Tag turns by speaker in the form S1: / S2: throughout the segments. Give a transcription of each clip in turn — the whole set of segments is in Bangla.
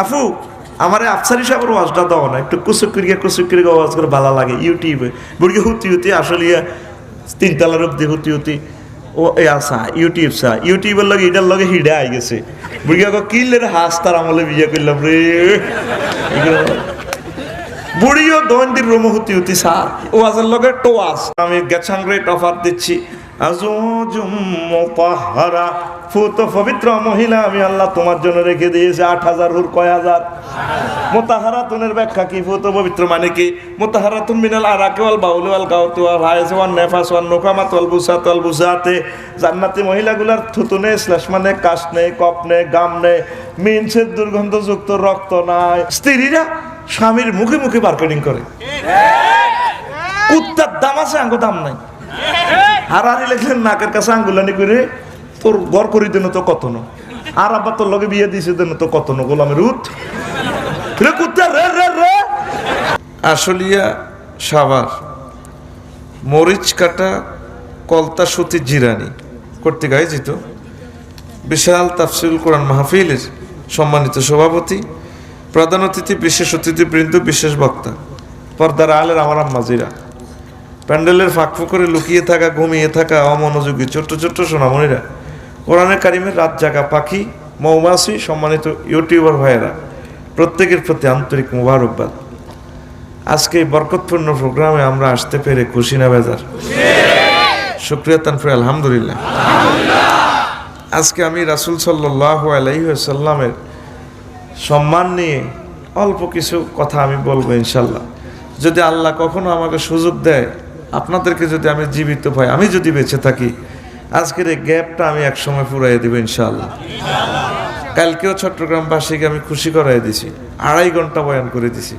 S1: আফু আমার আফসারি সাহেবের ওয়াজটা দাও না, একটু কুচুক করিয়া ওয়াজ করে ভালো লাগে। ইউটিউবে বুড়ি হুতি আসলে 3 তলার অব্দি হুতি ও আসা ইউটিউবের লগে এটার লগে হিডে আই গেছে। বুড়ি কিলের হাস তার আমলে বিয়ে করলাম রে। বুড়িও দৈন্দির রোম হুতি সা ওয়াজের লগে টোয়াস। আমি গেছাং রেট অফার দিচ্ছি, ফুত পবিত্র মহিলা আমি আল্লাহ তোমার জন্য রেখে দিয়েছি 8,000 হুর কয় হাজার। মুতাহারাতুনের ব্যাখ্যা কি? ফুত পবিত্র মানে কি? মুতাহারাতুন মিনাল আরাকি ওয়াল বাউলি ওয়াল গাউতি ওয়াল হাইজ ওয়ান নেফাস ওয়ান নুকামাত ওয়াল বুসাত ওয়াল বুসাতে। জান্নাতি মহিলাগুলার থুতুনে শ্লেষ মানে কাশ নেই, কপ নেই, গাম নেই, মিনসের দুর্গন্ধযুক্ত রক্ত নাই। স্ত্রীরা স্বামীর মুখে মুখে মার্কেটিং করে। কুত্তার দাম আছে, আঙ্গো দাম নাই। হারারি লেখলেন নাকের কাছে আঙ্গুলানি করে তোর গড় করি দেন তো কত ন, আর আব্বা তোর লগে বিয়ে দিয়েছে দেন তো কত ন। গোলামের উঠ রে কুত্তা রে রে রে। আশুলিয়া সাভার মরিচ কাটা কলতা সুতি জিরানি কর্তৃক আয়োজিত বিশাল তাফসিরুল কোরআন মাহফিলের সম্মানিত সভাপতি, প্রধান অতিথি, বিশেষ অতিথিবৃন্দ, বিশেষ বক্তা, পর্দার আলের আমার আম্মাজিরা, প্যান্ডেলের ফাঁকফোকরে লুকিয়ে থাকা, ঘুমিয়ে থাকা অমনোযোগী ছোট্ট ছোট্ট সোনামণিরা, কোরআনে কারিমের রাত জাগা পাখি, মৌমাছি, সম্মানিত ইউটিউবার ভাইয়েরা, প্রত্যেকের প্রতি আন্তরিক মুবারকবাদ। আজকে এই বরকতপূর্ণ প্রোগ্রামে আমরা আসতে পেরে খুশি না বেজার? শুকরিয়া তানফির আলহামদুলিল্লাহ। আজকে আমি রাসূল সাল্লাল্লাহু আলাইহি ওয়াসাল্লামের সম্মান নিয়ে অল্প কিছু কথা আমি বলবো ইনশাল্লাহ। যদি আল্লাহ কখনো আমাকে সুযোগ দেয়, আপনাদেরকে যদি আমি জীবিত পাই, আমি যদি বেঁচে থাকি, আজকের এই গ্যাপটা আমি একসময় পুরাই দেবো ইনশাআল্লাহ। কালকেও চট্টগ্রামবাসীকে আমি খুশি করাই দিছি, 2.5 ঘন্টা বয়ান করে দিছি।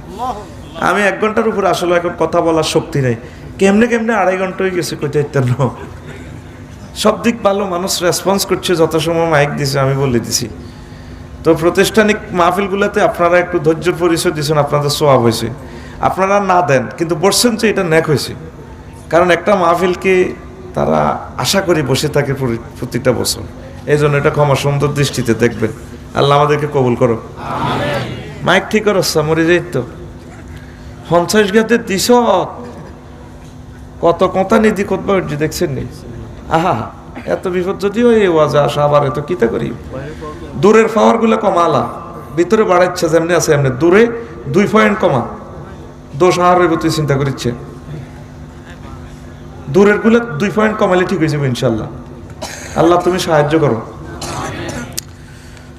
S1: আমি 1 ঘন্টার উপর আসলে এখন কথা বলার শক্তি নেই। কেমনে 2.5 ঘন্টা হয়ে গেছে কইতে ইত্যান্ন। সব দিক ভালো, মানুষ রেসপন্স করছে, যত সময় মাইক দিছে আমি বলে দিছি। তো প্রতিষ্ঠানিক মাহফিলগুলোতে আপনারা একটু ধৈর্যের পরিচয় দিয়েছেন, আপনাদের সোয়াব হয়েছে। আপনারা না দেন কিন্তু বসছেন যে এটা ন্যাক হয়েছে, কারণ একটা মাহফিলকে তারা আশা করি বসে থাকে প্রতিটা বছর। এই জন্য এটা ক্ষমা সুন্দর দৃষ্টিতে দেখবেন। আল্লাহ আমাদেরকে কবুল করো। মাইক ঠিক করো, মরে যাই তো 50 গাতে দিস কত কথা নীতি করবা দেখছেন নি? আহা এত বিপদ যদিও এই ওয়াজে আসা, আবার এত কিতা করি। দূরের পাওয়ার গুলা কমালা, ভিতরে বাড়াচ্ছে যেমনি আছে এমনি। দূরে 2 পয়েন্ট কমা, দোষ আর তুই চিন্তা করিচ্ছে। দূরের গুলো 2 পয়েন্ট কমালে ঠিক হয়ে যাবে ইনশাল্লাহ। আল্লাহ তুমি সাহায্য করো।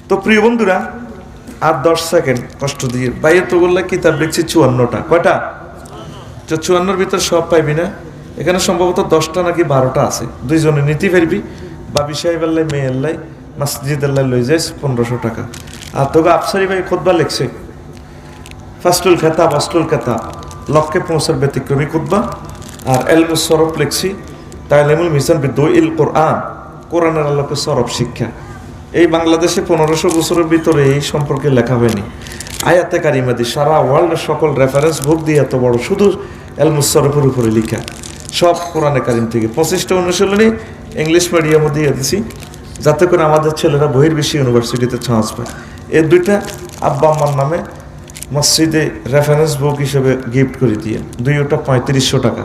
S1: তো প্রিয় বন্ধুরা, আর 10 সেকেন্ড কষ্ট দিয়ে বাইরে তো বললে কিতাব দেখছি 54টা। কয়টা? 54-এর ভিতর সব পাইবি না। এখানে সম্ভবত 10টা নাকি 12টা আছে। 2 জনে নিতে পারবি, বাবি সাহেব আল্লাহ, মেয়ে আল্লাহ, মসজিদ আল্লাহ লই যাইস 1500 টাকা। আর তোকে আফসারি ভাই খুতবা লিখছে, ফাস্টুল খেতাব অস্টুল খেতাব, লক্ষ্যে পৌঁছার ব্যতিক্রমী খুতবা। আর এলমুস সরফ লিখছি, তাইলিমুল মিজান বিদুইল কোরআন, কোরআনের আলোকে সরফ শিক্ষা। এই বাংলাদেশে 1500 বছরের ভিতরে এই সম্পর্কে লেখা হয়নি। আয়াতে কারিমাদি সারা ওয়ার্ল্ডের সকল রেফারেন্স বুক দিয়ে এত বড়, শুধু এলমুস সরফের উপরে লেখা, সব কোরআনে কারিম থেকে। 25টা অনুশীলনী ইংলিশ মিডিয়ামে দিয়ে দিছি, যাতে করে আমাদের ছেলেরা বহির্বিশ্ব ইউনিভার্সিটিতে চান্স পায়। এই 2টা আব্বা আম্মার নামে মসজিদে রেফারেন্স বুক হিসেবে গিফট করে দিয়ে। 2টা 3500 টাকা,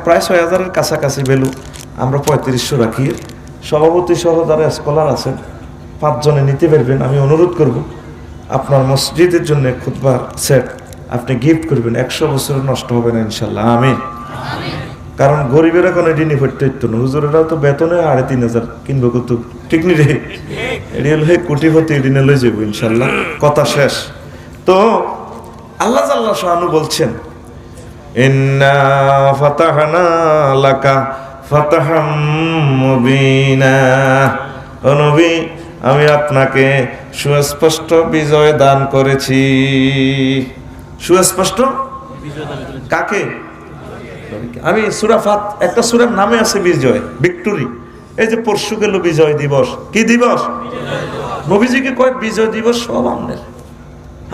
S1: প্রায় 6000-এর কাছাকাছি ভ্যালু। আমরা 3500 রাখি। সভাপতি সহ যারা স্কলার আছেন 5 জনে নিতে পারবেন। আমি অনুরোধ করব আপনার মসজিদের জন্য খুতবার সেট আপনি গিফট করবেন। 100 বছর নষ্ট হবে না ইনশাল্লাহ, আমিন। কারণ গরিবেরা কোনো এডিনি ফেরতে হইতো না, হুজুরেরাও তো বেতনে 3500 কিনবো কত, ঠিক নি রে? এটি হলো কোটিপতি, এডিনে লই যাবো ইনশাল্লাহ। কথা শেষ। তো আল্লাহ জাল্লাহ শাআনু বলছেন, ইন্না ফাতাহনা লাকা ফাতাহাম মুবিনা। ও নবী, আমি আপনাকে সুস্পষ্ট বিজয় দান করেছি। সুস্পষ্ট কাকে? আমি সূরা ফাত, একটা সূরার নামে আছে বিজয়, ভিক্টরি। এই যে পরশু গেল বিজয় দিবস, কি দিবস? নবীজিকে কয় বিজয় দিবস সব আমনের।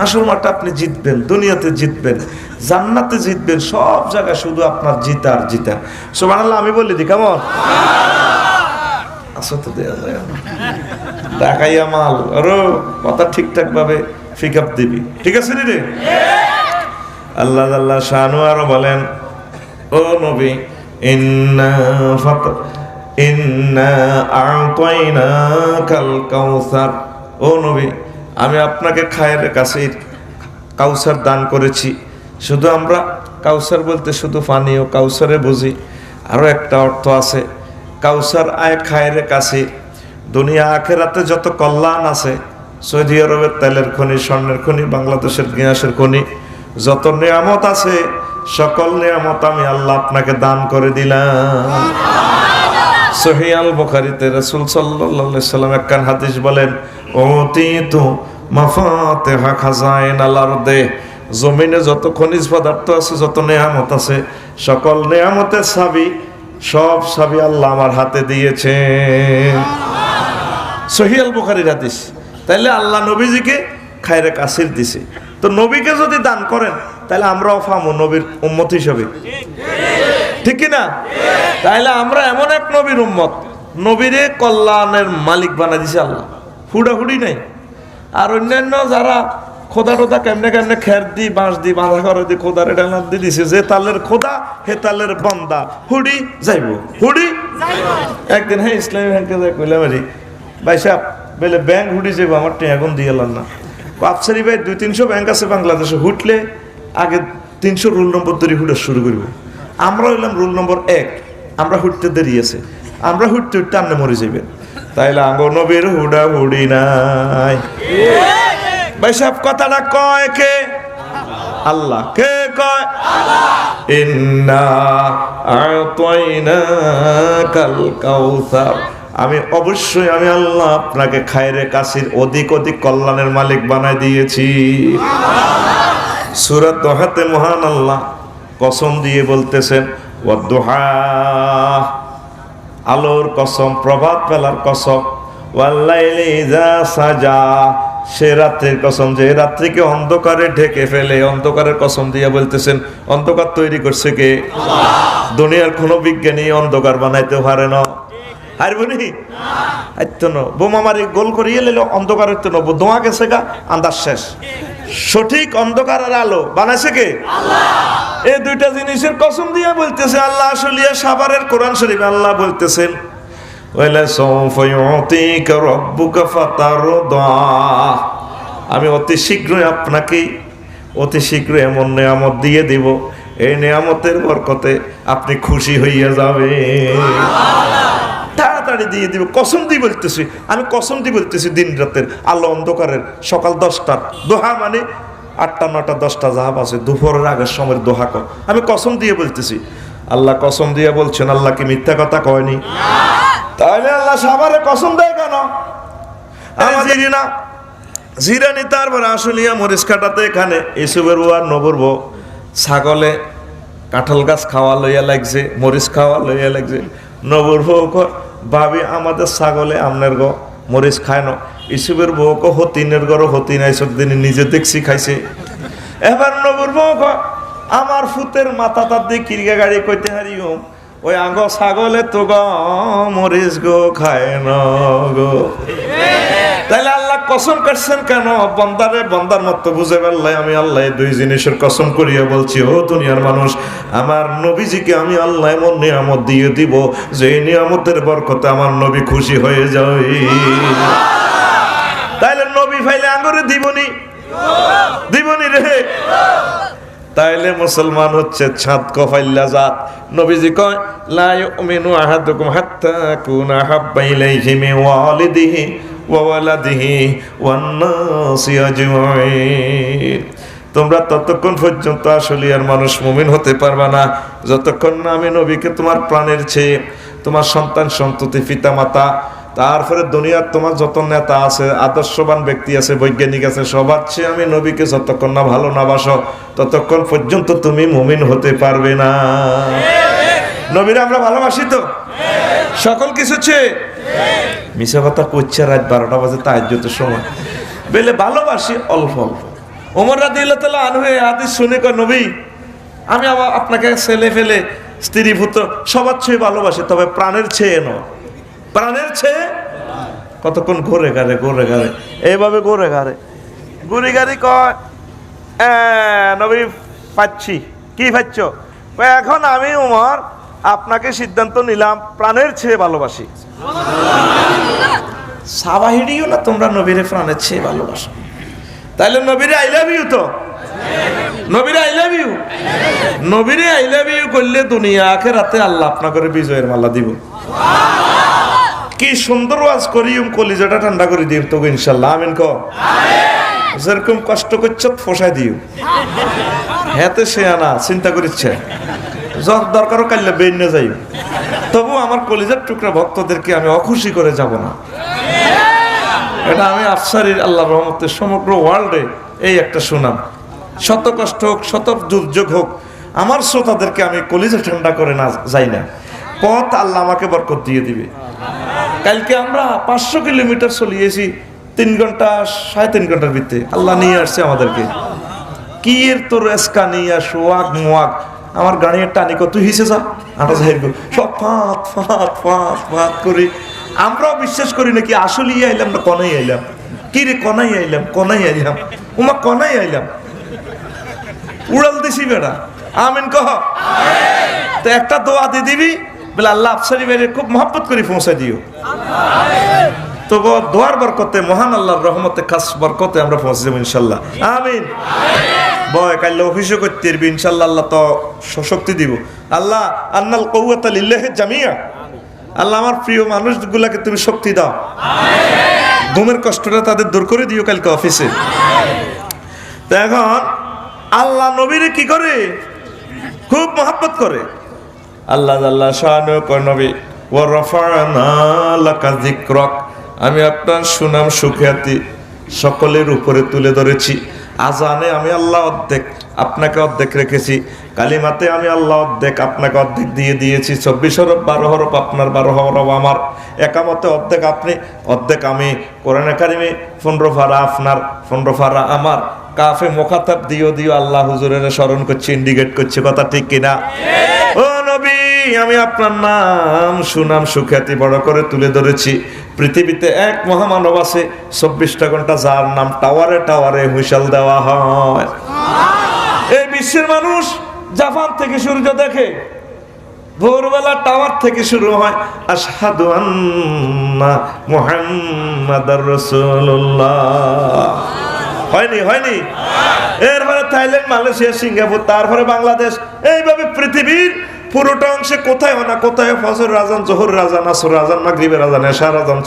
S1: আসল মাঠে আপনি জিতবেন, দুনিয়াতে জিতবেন, জান্নাতে জিতবেন, সব জায়গায় শুধু আপনার জিতা আর জিতা। সুবহানাল্লাহ। আমি বলি দি কেমন আসতে দেয়া যায় না। দেখাইয়া মাল আরো কথা ঠিকঠাক ভাবে পিক আপ দিবি, ঠিক আছে রে? আল্লাহ আল্লাহ শানু আরো বলেন, ও নবী ইন্না আ'তাইনাকাল কাউসার, ও নবী আমি আপনাকে খায়ের কাছে কাউসার দান করেছি। শুধু আমরা কাউসার বলতে শুধু পানীয় কাউসারে বুঝি, আরো একটা অর্থ আছে কাউসার আয় খায়ের কাছে। দুনিয়া আখেরাতে যত কল্যাণ আছে, সৌদি আরবের তেলের খনি, স্বর্ণের খনি, বাংলাদেশের গ্যাসের খনি, যত নিয়ামত আছে সকল নিয়ামত আমি আল্লাহ আপনাকে দান করে দিলাম। সহিহ আল বুখারীতে রাসূল সাল্লাল্লাহু আলাইহি সাল্লাম একখান হাদিস বলেন, ওতিতু মাফাতিহা খাজাইনাল আরদে, জমিনে যত খনিজ পদার্থ আছে, যত নিয়ামত আছে, সকল নিয়ামতের চাবি, সব চাবি আল্লাহ আমার হাতে দিয়েছেন। সহিহ আল বুখারীর হাদিস। তাইলে আল্লাহ নবীজিকে খায়রে কাসির দিছে। তো নবীকে যদি দান করেন তাহলে আমরাও পাবো নবীর উম্মত হিসেবে, ঠিক কি না? তাইলে আমরা এমন এক নবীর উম্মত, নবীরে কল্যাণের মালিক বানাই দিছে আল্লাহ, হুড়াহুড়ি নাই। আর অন্যান্য যারা খোদা টোদা কেমনে কেমনে খের দি বাঁশ দি বাঁধা করে দি খোদারে ডালার দিয়ে দিছে, যে তালের খোদা হে তালের বন্দা, হুড়ি যাইব হুড়ি। একদিন হ্যাঁ ইসলামী ব্যাংকে যাই কইলাম আরে ভাই সাহেব বেলে ব্যাংক হুড়ি যাইব, আমার টিয়া এখন দিয়ে এলাম না। আফসারি ভাই 200-300 ব্যাংক আছে বাংলাদেশে, হুটলে আগে 300 রোল নম্বর ধরে হুটা শুরু করব। আমরা হইলাম রোল নম্বর 1, আমরা হুটতে দেরি আছে, আমরা হুটতে হুটতে আপনি মরে যাবেন। তাইলে আঙ্গ নবীর হুডা হুড়ি নাই। ভাই সাহেব কথাটা কয় কে? আল্লাহ। কে কয়? ইন্না আ'তাইনাকাল কাউসার, আমি অবশ্যই আমি আল্লাহ আপনাকে খায়রে কাসির অধিক অধিক কল্যাণের মালিক বানাই দিয়েছি। সূরা দোহাতে মহান আল্লাহ কসম দিয়ে বলতেছেন, ওয়াদ-দুহা, আলোর কসম, প্রভাত বেলার কসম, ওয়াল-লাইলি ইযা সাজা, সে রাত্রির কসম যে রাত্রিকে অন্ধকারে ঢেকে ফেলে। অন্ধকারের কসম দিয়ে বলতেছেন, অন্ধকার তৈরি করছে কে? আল্লাহ। দুনিয়ার কোনো বিজ্ঞানী অন্ধকার বানাইতে পারে না, হারবনি বোমা মারি গোল করিয়ে লেলো অন্ধকারের তো নব দোয়া গেছে গা, আন্দাজ শেষ। সঠিক অন্ধকার আর আলো বানাইছে কে? আল্লাহ। এই দুইটা জিনিসের কসম দিয়ে বলতেছে আল্লাহ। আসলিয়া সাভারের কোরআন শরীফে আল্লাহ বলতেছেন, ওয়ালা সাওফা ইউতিকা রাব্বুকা ফাতারদা, আমি অতি শীঘ্রই আপনাকে অতি শীঘ্রই এমন নিয়ামত দিয়ে দিব, এই নিয়ামতের বরকতে আপনি খুশি হইয়া যাবেন। তাড়াতাড়ি দিয়ে দিব, কসম দিয়ে বলতেছি, আমি কসম দিয়ে বলতেছি। দিন রাতের আলো অন্ধকারের, সকাল 10টার দোহা, মানে 8টা 9টা 10টা যাহা আছে দুপুরের আগের সময়ের দোহা কর, আমি কসম দিয়ে বলতেছি। আল্লাহ কসম দিয়ে বলছেন, আল্লাহ কি মিথ্যা কথা কয়নি? তাহলে আল্লাহ সাভারে কসম দেয় কেন? জিরিনা জিরানি, তারপরে আসলিয়া মরিচ কাটাতে এখানে এসবের আর নবরব ছাগলে কাঁঠাল গাছ খাওয়া লইয়া লাগছে, মরিচ খাওয়া লইয়া লাগছে। নবর বউ ভাবি আমাদের ছাগলে আমনের গো মরিচ খায় না। ইসুবের বউ কো হতিনের গড় হতি নাই, সবদিন নিজে দেখছি খাইছে। এবার নবর বউ আমার ফুতের মাথা তার দিয়ে কিরগা গাড়ি কইতে হারি ওই আগ ছাগলে তো গো মরিচ গো খায় না গো। তাইলে আল্লাহ কসম কাটছেন কেন? বন্দারে বন্দার মতো বুঝে পারলাই আমি আল্লাহ দুই জিনিসের কসম করিয়া বলছি, ও দুনিয়ার মানুষ, আমার নবীজিকে আমি আল্লাহ এমন নিয়ামত দিয়ে দিব যে নিয়ামতের বরকতে আমার নবী খুশি হয়ে যাবে। তাইলে নবী ফাইলে আঙ্গুরে দিবনি, দিবনি রে। তাইলে মুসলমান হচ্ছে ছাদ কফাইল্লা জাত। নবীজি কয়, লা ইউমিনু আহাদুকুম হাত্তা কুনা হাব্বা ইলাইহি মিন ওয়ালিদিহি ওয়া ওয়ালাদিহি ওয়ান নাসি আজমাইন। তোমরা ততক্ষণ পর্যন্ত আসলিয়ার মানুষ মুমিন হতে পারবা না যতক্ষণ না আমি নবীকে তোমার প্রাণের চেয়ে, তোমার সন্তান সন্ততি পিতা মাতা, তারপরে দুনিয়ার তোমার যত নেতা আছে, আদর্শবান ব্যক্তি আছে, বৈজ্ঞানিক আছে, সবার চেয়ে আমি নবীকে যতক্ষণ না ভালো না বাসো ততক্ষণ পর্যন্ত তুমি মুমিন হতে পারবে না। নবীরা আমরা ভালোবাসি তো সকল কিছু চেয়ে। মিশা কথা কইছে রাত 12টা বাজে তাহাজ্জুদের সময়, বেলে ভালোবাসি অল্প অল্প। ওমর রাদিয়াল্লাহু তাআলা আনহু এই হাদিস শুনে কয়, নবী আমি আপনাকে ছেলে ফেলে স্ত্রী পুত্র সবার চেয়ে ভালোবাসি, তবে প্রাণের চেয়ে নয়, প্রাণের চেয়ে। কতক্ষণ ঘুরে ঘাড়ে এইভাবে ঘুরে ঘাড়ে ঘুরি গাড়ি কয় নবী পাচ্ছি কি পাচ্ছ? এখন আমি উমর আপনাকে সিদ্ধান্ত নিলাম প্রাণের চেয়ে ভালোবাসি। সাবাহিরিও না তোমরা নবীরে প্রাণের চেয়ে ভালোবাসো, তাইলে নবীরে আই লাভ ইউ তো, নবীরে আই লাভ ইউ, নবীরে আই লাভ ইউ করলে দুনিয়া আখিরাতে আল্লাহ আপনাকে বিজয়ের মালা দিব। কি সুন্দর ওয়াজ করি কলিজাটা ঠান্ডা করে দিও তো ইনশাল্লাহ, আমিন কও। যেরকম কষ্ট করছ ফসাই দিও, হেতে সে আনা চিন্তা করিচ্ছে দরকারও কাল্লে বেরিয়ে যাই, তবু আমার কলিজার টুকরা ভক্তদেরকে আমি অখুশি করে যাব না। এটা আমি আফসারির আল্লাহ রহমতের সমগ্র ওয়ার্ল্ডে এই একটা সুনাম। শত কষ্ট হোক, শত দুর্যোগ হোক, আমার শ্রোতাদেরকে আমি কলিজা ঠান্ডা করে না যাই না, পথ আল্লাহ আমাকে বরকত দিয়ে দিবে। কালকে আমরা 500 কিলোমিটার চলিয়েছি 3 ঘন্টা 3.5 ঘন্টার ভিতরে, আল্লাহ নিয়ে আসছে আমাদেরকে। কি এর তোর এসকানিয়া সোয়াগ মোয়াগ, আমার গাড়ির টানি কত হিসে যা আটা যাই সব ফাঁত ফাঁত ফাঁত ফাঁত করে আমরাও বিশ্বাস করি নাকি আসলে আইলাম না কনাই আইলাম, কি রে কনাই আইলাম উমা কনাই আইলাম, উড়াল দিছি বেড়া, আমিন কহ। তো একটা দোয়া দিয়ে দিবি বলে আল্লাহ আফসারি বাইরে খুব মহব্বত করে পৌঁছে দিও, তো দোয়ার বরকতে মহান আল্লাহর রহমতে খাস বরকতে আমরা পৌঁছে যাবো ইনশাল্লাহ, আমিন। বয় কাইলে অফিসও করতে পারবি ইনশাল্লাহ, আল্লাহ তো শক্তি দিব। আল্লাহ আন্নাল কুওয়াতা লিল্লাহি জামিয়া, আল্লাহ আমার প্রিয় মানুষগুলাকে তুমি শক্তি দাও, ঘুমের কষ্টটা তাদের দূর করে দিও কালকে অফিসে। তো এখন আল্লাহ নবীরে কি করে খুব মহব্বত করে, আল্লাহ আল্লাহ শানু কয় নবী ওয়া রাফা'না লাকা যিকরাক, আমি আপনার সুনাম সুখ্যাতি সকলের উপরে তুলে ধরেছি। আজানে আমি আল্লাহ অর্ধেক, আপনাকে অর্ধেক রেখেছি। কালিমাতে আমি আল্লাহ অর্ধেক, আপনাকে অর্ধেক দিয়ে দিয়েছি। 24 হরফ 12 হরফ আপনার, 12 হরফ আমার। একামতে অর্ধেক আপনি, অর্ধেক আমি। কোরআনে কারিমে 15 পারা আপনার, 15 পারা আমার। কাফে মুখাতাব দিও আল্লাহ হুজুরের স্মরণ করছে, ইন্ডিকেট করছে, কথা ঠিক কিনা? ও নবী, আমি আপনার নাম সুনাম সুখ্যাতি বড় করে তুলে ধরেছি। পৃথিবীতে এক মহামানব আছে 24টা ঘন্টা, যার নাম টাওয়ারে টাওয়ারে হুইসেল দেওয়া হয়। এই বিশ্বের মানুষ জাপান থেকে সূর্য দেখে, ভোরবেলা টাওয়ার থেকে শুরু হয় আশহাদু আন্না মুহাম্মাদার রাসূলুল্লাহ। হয়নি? এরপরে থাইল্যান্ড, মালয়েশিয়া, সিঙ্গাপুর, তারপরে বাংলাদেশ। এইভাবে পৃথিবীর পুরোটা অংশে কোথায় না কোথায় ফজর আজান, জোহর আজান, আসর আজান, মাগরিবের আজান, এশার আজান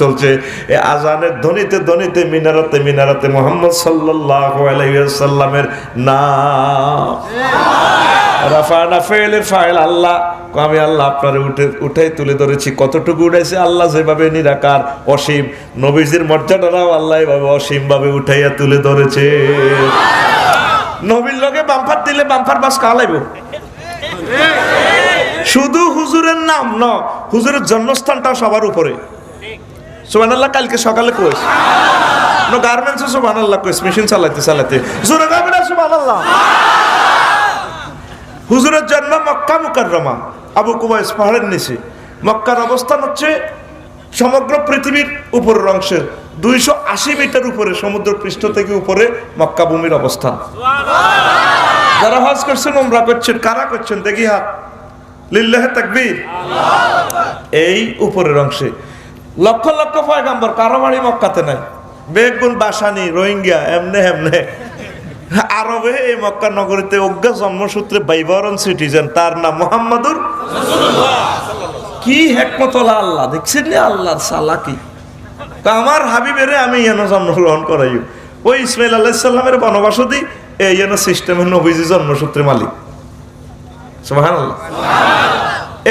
S1: চলছে। এই আজানের ধ্বনিতে মিনারাতে মুহাম্মদ সাল্লাল্লাহু আলাইহি ওয়াসাল্লামের নাম। রাফা'না ফাইলের ফাইল আল্লাহ, আমি আল্লাহ আপনারে উঠাই তুলে ধরেছি। কতটুকু উঠাইছে আল্লাহ, যেভাবে নিরাকার অসীম, নবীজির মর্যাদাটাও আল্লাহ এভাবে অসীম ভাবে উঠাইয়া তুলে ধরেছে। নবীর লগে বাম্পার দিলে বাম্পার বাস কালাইব। শুধু হুজুরের নাম ন, হুজুরের জন্মস্থানটাও সবার উপরে। সুবহানাল্লাহ, কালকে সকালে কইস গার্মেন্টসে সুবহানাল্লাহ কইস, মেশিন চালাতে জোরে গাবে না সুবহানাল্লাহ। হুজুরের জন্ম মক্কা মুকাররমা, আবু কুবাইস পাহাড়ের নিচে। মক্কার অবস্থান হচ্ছে সমগ্র পৃথিবীর উপরের অংশের 280 মিটার উপরে, সমুদ্র পৃষ্ঠ থেকে উপরে মক্কা ভূমির অবস্থান। যারা হজ করছেন, উমরা করছেন, কারা করছেন দেখি হাত, লিল্লাহে তাকবীর। এই উপরের অংশে লক্ষ লক্ষ পয়গাম্বর, কারো বাড়ি মক্কাতে নাই। বেগুন, বাসানি, রোহিঙ্গা, এমনে আরবে এই মক্কা নগরীতে অজ্ঞা জন্মসূত্রে বাইবরন সিটিজেন, তার নাম মুহাম্মাদুর রাসূলুল্লাহ। কি হিকমতওয়ালা আল্লাহ, দেখছেন না আল্লাহর চালাকি। আমার হাবিবেরে আমি যেন জন্মগ্রহণ করাইও। ওই ইসমাইল আলাইহিস সালামের বনবাসী এই যেন সিস্টেমের নবীজি জন্মসূত্রে মালিক। সুবহানাল্লাহ।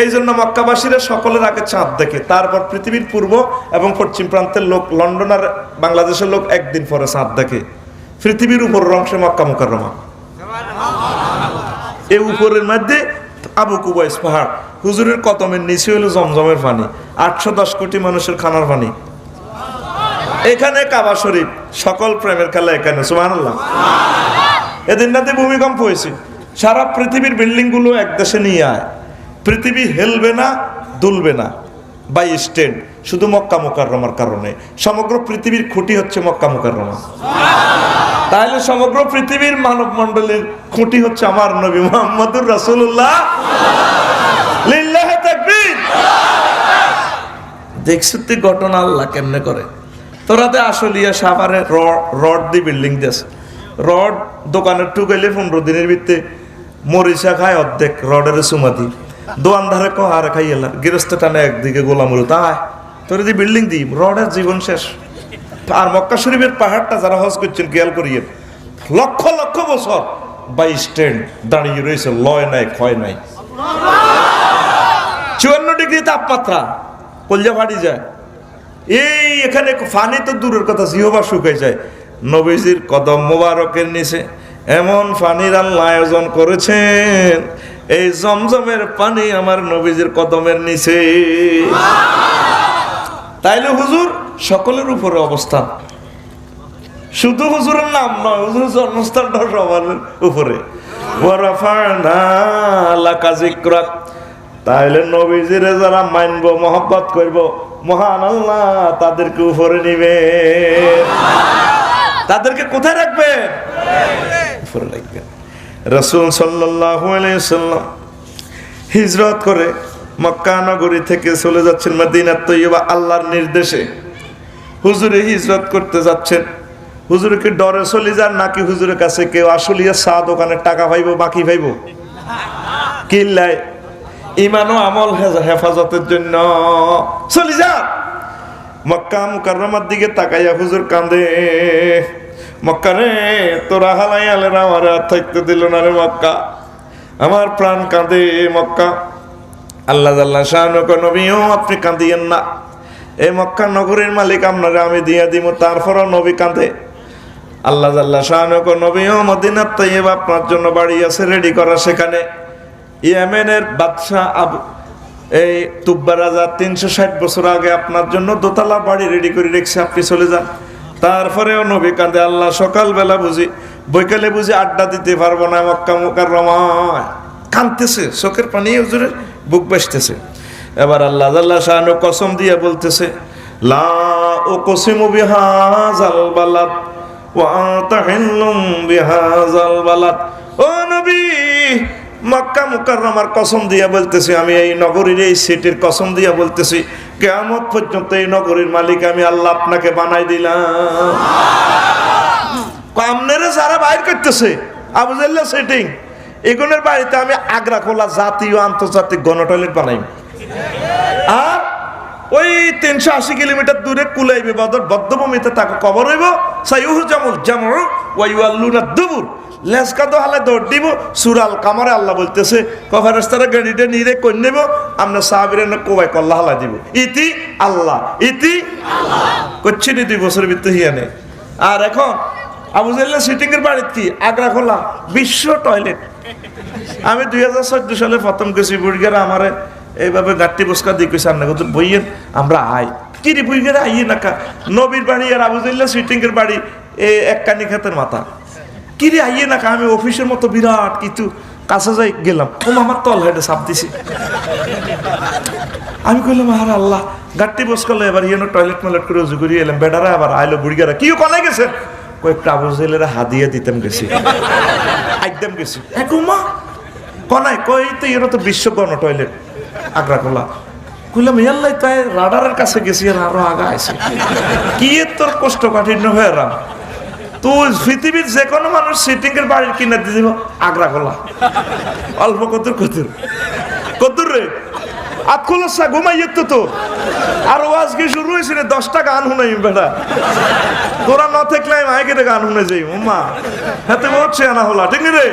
S1: এই জন্য মক্কাবাসীরা সকলের আগে চাঁদ দেখে, তারপর পৃথিবীর পূর্ব এবং পশ্চিম প্রান্তের লোক, লন্ডন আর বাংলাদেশের লোক একদিন পরে চাঁদ দেখে। পৃথিবীর উপরের অংশে মক্কা মুকাররমা, এই উপরের মধ্যে আবু কুবাইস পাহাড়। হুজুরের কদমের নিচে হলো জমজমের পানি, 810 কোটি মানুষের খানার পানি। এখানে কাবা শরীফ, সকল প্রেমের খেলা এখানে। সুবহানাল্লাহ। এদিন রাতে ভূমিকম্প হয়েছে, সারা পৃথিবীর বিল্ডিং গুলো এক দেশে নিয়ে আয়। পৃথিবী হেলবে না, দুলবে না, বাই স্ট্যান্ড। শুধু মক্কা মুকাররমার কারণে। সমগ্র পৃথিবীর খুঁটি হচ্ছে মক্কা মুকাররমা। তাহলে সমগ্র পৃথিবীর মানব মণ্ডলীর খুঁটি হচ্ছে আমার নবী মুহাম্মদুর রাসূলুল্লাহ। লিল্লাহি তাকবীর। দেখছিস তুই ঘটনা আল্লাহ কেমনে করে। তোরাতে আসলিয়া সাভারে রড দি বিল্ডিং দেশ, রড দোকানের টুকাইলে 15 দিনের ভিতরে মরিচা খায় অর্ধেক রডের সুমাতি, দোয়ানদারে কো আর খাই এলা গৃহস্থ টানে একদিকে গোলামুরু তাই তোর দি বিল্ডিং দি রডের জীবন শেষ। আর মক্কা শরীফের পাহাড়টা যারা হজ করছেন খেয়াল করিয়ে লক্ষ লক্ষ বছর বাই স্ট্যান্ড দাঁড়িয়ে রয়েছে, লয় নাই ক্ষয় নাই। 54 ডিগ্রি তাপমাত্রা, কলজা ফাটি যায়। এই এখানে ফানি তো দূরের কথা, জিহবা শুকাই যায়। নবীজির কদম মোবারকের নিচে এমন পানির আল্লাহ আয়োজন করেছেন, এই জমজমের পানি আমার নবীজির কদমের নিচে। তাইলে হুজুর সকলের উপরে অবস্থান, শুধু হুজুরের নাম নয়, হুজুরের জন্মস্থানটা সবার উপরে। তাইলে নবীজিরে যারা মানবো মহব্বত করব, মহান আল্লাহ তাদেরকে উপরে নিবে। তাদেরকে কোথায় রাখবেন? উপরে রাখবেন। রাসূল সাল্লাল্লাহু আলাইহি ওয়াসাল্লাম হিজরত করে মক্কা নগরী থেকে চলে যাচ্ছেন মদিনা তৈয়বা আল্লাহর নির্দেশে। হুজুরে হিজরত করতে যাচ্ছেন। হুজুরকে ডরে চলে যান নাকি হুজুরের কাছে কেউ আসলিয়া চা দোকানের টাকা পাইবো বাকি পাইবো? কিল্লায় ইমান ও আমল হেফাজতের জন্য চলে যান। মক্কা মুকাররমার দিকে তাকাইয়া হুজুর কান্দে, মক্কা রে তোরা হালাই আলেরা আমার থাকতে দিল না রে মক্কা, আমার প্রাণ কাঁদে মক্কা। আল্লাহ আল্লাহ শানুক নবীও আপনি কাঁদিয়েন না, এই মক্কা নগরীর মালিক আপনারা আমি দিয়ে দিব। তারপরও নবী কাঁদে। আল্লাহ আল্লাহ শানুক নবীও মদিনাত তাইয়্যিবা আপনার জন্য বাড়ি আছে রেডি করা, সেখানে ইয়েমেনের বাদশাহ এই তুব্বা রাজা 360 বছর আগে আপনার জন্য দোতলা বাড়ি রেডি করে রেখেছে, আপনি চলে যান। তারপরেও নবী কাঁদে, আল্লাহ সকালবেলা বুঝি বৈকালে বুঝি আড্ডা দিতে পারবো না মক্কা মুকাররমায়। কাঁদতেছে, চোখের পানি হুজুরের বুক বাসতেছে। এবার আল্লাহ আল্লাহ শানু কসম দিয়ে বলতেছে, লা উকসিমু বিহাযাল বালাদ ওয়া আনতা হিল্লুম বিহাযাল বালাদ। ও নবী, মক্কা মুকাররমার কসম দিয়া বলতেছি, আমি এই নগরীর এই সিটির কসম দিয়া বলতেছি, কিয়ামত পর্যন্ত এই নগরীর মালিক আমি আল্লাহ আপনাকে বানাই দিলাম। কামনেরে যারা বাইর করতেছে আবু জাহল সেটিং, এগুলোর বাড়িতে আমি আগ্রা খোলা জাতীয় আন্তর্জাতিক গণ টয়লেট বানাই। আর ওই 380 কিলোমিটার দূরে কুলাইবে বদ্ধভূমিতে তাকে কবর হইব। সাইয়ুহু জামুল জামু ওয়া ইউআল্লুনা দুবুর, লেসকা তো হালে দৌড় দিব। সুরাল কামারে আল্লাহ বলতেছে কফারেস্তারা গাড়িটা নিয়ে কই নেব, আমরা সাহাবীরা না কোবাই কল্লা হালা দিব। ইতি আল্লাহ, ইতি আল্লাহ করছি নি 2 বছর ভিতরে হিয়ানে। আর এখন আবু জাহল সিটিং এর বাড়িতে কি আগ্রা খোলা বিশ্ব টয়লেট। আমি 2014 সালে প্রথম গেছি বুড়িগারা, আমারে এইভাবে গাট্টি বসকা দিয়ে কইছে আপনি কত বইয়েন আমরা আই কিরি বুড়িগারা আইয়ে না কা নবীর বাড়ি আর আবু জাহল সিটিং এর বাড়ি এই এক কানি খাতের মাথা। কিরে আইয়ে না কা আমি অফিসের মতো বিরাট কিছু কাছে যাই গেলাম, ও আমার তল হেডে চাপ দিছি। আমি কইলাম আর আল্লাহ গাট্টি বসকালো, এবার ইয়েনো টয়লেট ময়লেট করে উজু করিয়ে এলাম। বেটারা আবার আইলো বুড়িগারা, কিও কনে গেছে কয়েকটা আবু জাহলের হাদিয়া দিতাম গেছি, একদম গেছি। মা কনাই কই তো এরা তো বিশ্ব গণ টয়লেট আগ্রা খোলা। কইলাম ইয়াল্লাই তাই রাডারের কাছে গেছি আর আরো আগা আছে। কি তোর কষ্ট কাঠিন্য হয়ে রাম, তুই পৃথিবীর যে কোনো মানুষ সিটিং এর বাড়ির কিনে দিয়ে দিব আগ্রা খোলা। অল্প কতুর কতুর কতুর রে আতখুলসা ঘুমাইয়ে তো আর ওয়াজ কি শুরু হয়েছে 10টা গান শুনাই বেটা, তোরা না থাকলে মাইকে গান শুনে যাই মা হাতে বলছে আনা হলা ঠিক রে।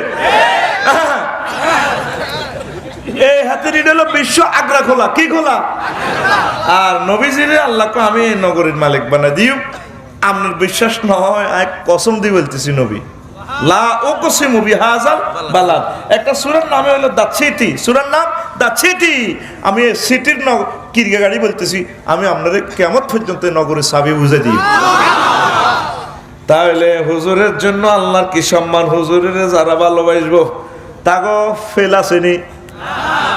S1: এই হাতের ইট হলো বিশ্ব আগ্রা খোলা, কি খোলা। আর নবীজিরে আল্লাহকে আমি নগরীর মালিক বানাই দিও। আপনার বিশ্বাস নয়, এক কসম দিয়ে বলতেছি নবী, লা উকসিমু বিহাযাল বালাদ। একটা সূরার নামে হলো দা সিটি, সূরার নাম দা সিটি। আমি এই সিটির কিরগা গাড়ি বলতেছি, আমি আপনাদের কিয়ামত পর্যন্ত নগরের চাবি বুঝে দিই। তাহলে হুজুরের জন্য আল্লাহর কি সম্মান, হুজুরের যারা ভালোবাসবো তাগো ফেল আসেনি,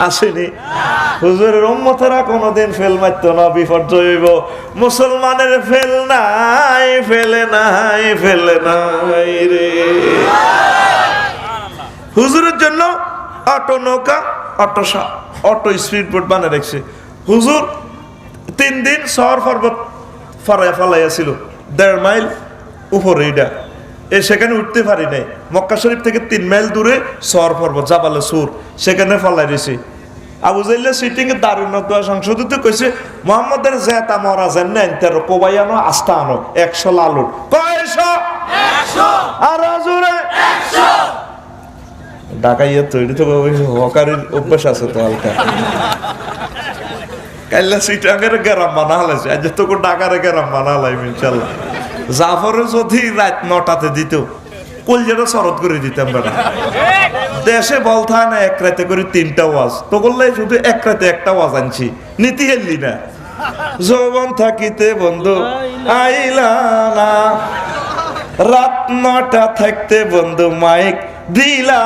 S1: আসেনি। হুজুরের উম্মতেরা কোনোদিন ফেল মারতো না, বিপর্যয় হইব। মুসলমানের ফেল নাই, ফেলে নাই, ফেলে নাই রে। হুজুরের জন্য অটো নৌকা, অটো স্পিড বোট বানিয়ে রাখছে। হুজুর 3 দিন শহর পর্বত ফালাইয়া ছিল, 1.5 মাইল উপরে এটা, সেখানে উঠতে পারি নাই। মক্কা শরীফ থেকে 3 মাইল দূরে শহর পর্বত জাবালে সুর, সেখানে ফালাই দিয়েছে। আবু জাইলে সিটিং এর দারুণ সংশোধিত কইছে, মোহাম্মদের জেতা মরা যান না তেরো কোবাই আনো, আস্থা আনো 100 লালুর কয়শো 100 আর হুজুরে 100 ঢাকাইয়া তৈরি তো হকারের অভ্যাস আছে তো হালকা। কাইলা সিটাঙ্গের গ্রাম বানা হলাইছে, আজ তো ঢাকার গ্রাম বানা হলাইম ইনশাল্লাহ। জাফরে যদি রাত 9টাতে দিত, কলজেটা শরৎ করে দিতাম বেটা। দেশে বলতা না 1 রাতে করে 3টা ওয়াজ, তো বললে শুধু 1 রাতে 1টা ওয়াজ আনছি, নীতি হেললি না। যৌবন থাকিতে বন্ধু আইলা না, রাত 9টা থাকতে বন্ধু মাইক দিলা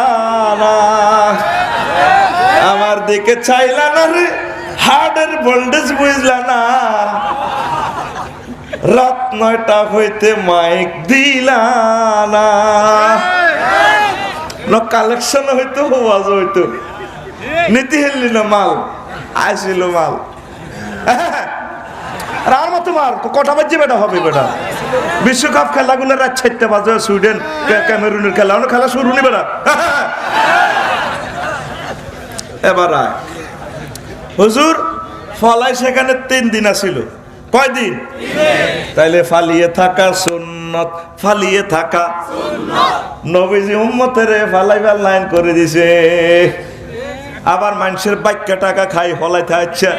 S1: না, আমার দিকে চাইলা না রে, হার্টের ভোল্টেজ বুঝলা না, রাত 9টা হইতে মাইক দিলা না। কালেকশন হইতো, ওয়াজ হইতো, নীতি হেললি না, মাল আইছিল মাল। আর মতো মার কটা বাজে বেটা হবে বেটা। বিশ্বকাপ খেলাগুলো রাত 4টা বাজে, সুইডেন ক্যামেরুনের খেলা, খেলা শুরু নি বেটা। এবার হুজুর ফলাই সেখানে 3 দিন আছিল। কয়দিন? তাইলে ফালিয়ে থাকা সুন্নত, ফালিয়ে থাকা নবীজি উম্মতের ফালাইবার লাইন করে দিছে। আবার মানুষের বাক্য টাকা খাই ফলাইতে আচ্ছা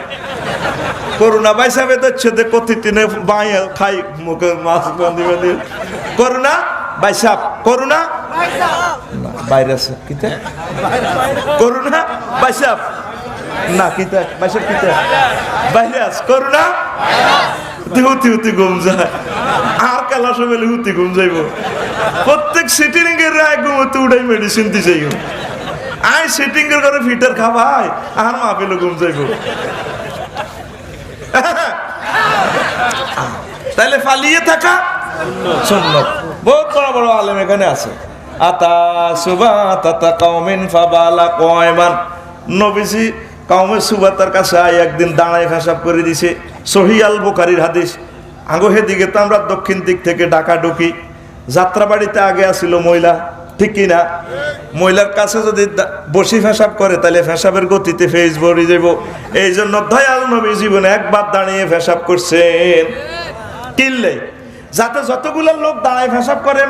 S1: করোনা বাইসাবে দিচ্ছে, প্রতিদিনে বাইয়া খাই মুখে মাছ বাঁধি বাঁধি। করোনা বাইসাপ, করোনা ভাইরাস, কিতা করোনা বাইসাপ না, কিতা বাইসাপ, কিতা ভাইরাস, করোনা হুতি হুতি ঘুম যায়। আর কালা সময় হুতি ঘুম যাইব। প্রত্যেক সিটিং এর রায় ঘুমতে উঠাই মেডিসিন দিছে। আই সিটিং এর করে ফিটার খাবাই, আর মা পেলে ঘুম যাইব। তাহলে ফালিয়ে থাকা সুন্নাত। বহুত বড় বড় আলেম এখানে আছে। আতা সুবা তাতা কওমিন ফাবালা কয়মান, নবীজি কওমে সুবাতার কাছে আই একদিন দাঁড়ায় হিসাব করে দিছে। সহিহ আল বুখারীর হাদিস। আগে হেদিকে তো আমরা দক্ষিণ দিক থেকে ঢাকা ঢুকি, যাত্রাবাড়িতে আগে আসিল মহিলা, ঠিক কিনা? মহিলার কাছে যদি বসি ফেসাব করে তাহলে ফেসাবের গতিতে ফেস ভরে যাব। এই জন্য দয়াল নবী জীবনে একবার দাঁড়িয়ে ফেসাব করছেন, কিনলে যাতে যতগুলো লোক দাঁড়ায় ফেসাব করে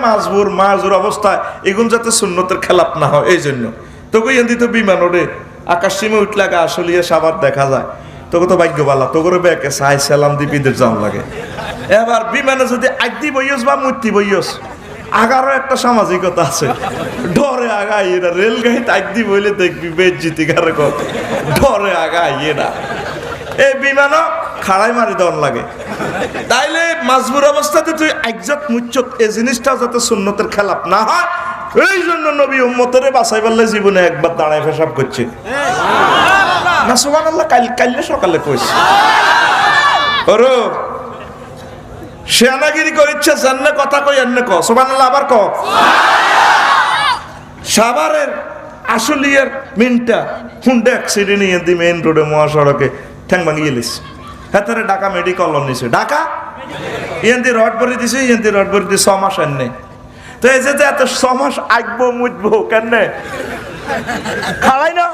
S1: মাজুর অবস্থায়, এগুলো যাতে সুন্নতের খেলাপ না হয়। এই জন্য তোকে এমনি তো বিমান ওড়ে, আকাশ সীমে উঠলে আগে আসলিয়ে সাবার দেখা যায়। তোকে তো ভাগ্যবালা, তোকে ব্যাকে সাই সালাম দিবিদের জাম লাগে। এবার বিমানে যদি আইতি বইয়স বা মূর্তি বইয়স, আগারও একটা সামাজিকতা আছে। ডরে আগাই এরা রেলগাড়িতে আইতি বইলে দেখবি বেজ্জিতি কারে কত ডরে আগাই এরা। এই বিমানও খাড়াই মারি দেওয়ার লাগে। তাইলে মাজবুর অবস্থাতে তুই একজত মুচ্চত এই জিনিসটা যাতে সুন্নতের খেলাপ না হয়, এই জন্য নবী উম্মতের বাঁচাই পারলে জীবনে একবার দাঁড়ায় পেশাব করছে না। সুবহানাল্লাহ, কাইলে সকালে কইছে ওরো শেয়ানাগিরি করিচ্ছে, জান্নে কথা কই এন্নে ক সুবহানাল্লাহ, আবার ক। সাভারের আসলিয়ার মিনটা হুন্ডা অ্যাক্সিডেন্ট নিয়ে দি মেইন রোডে মহাসড়কে ঠ্যাং ভাঙিয়ে লিস। হ্যাঁ ঢাকা মেডিকেল নিছে, ঢাকা ইয়েন্দি রড ভরে দিছে, ইয়েন্দি রড ভরে দিয়ে 6 মাস এনে। তো এই যে এত 6 মাস আগবো মুজবো কেনে খাড়াই না,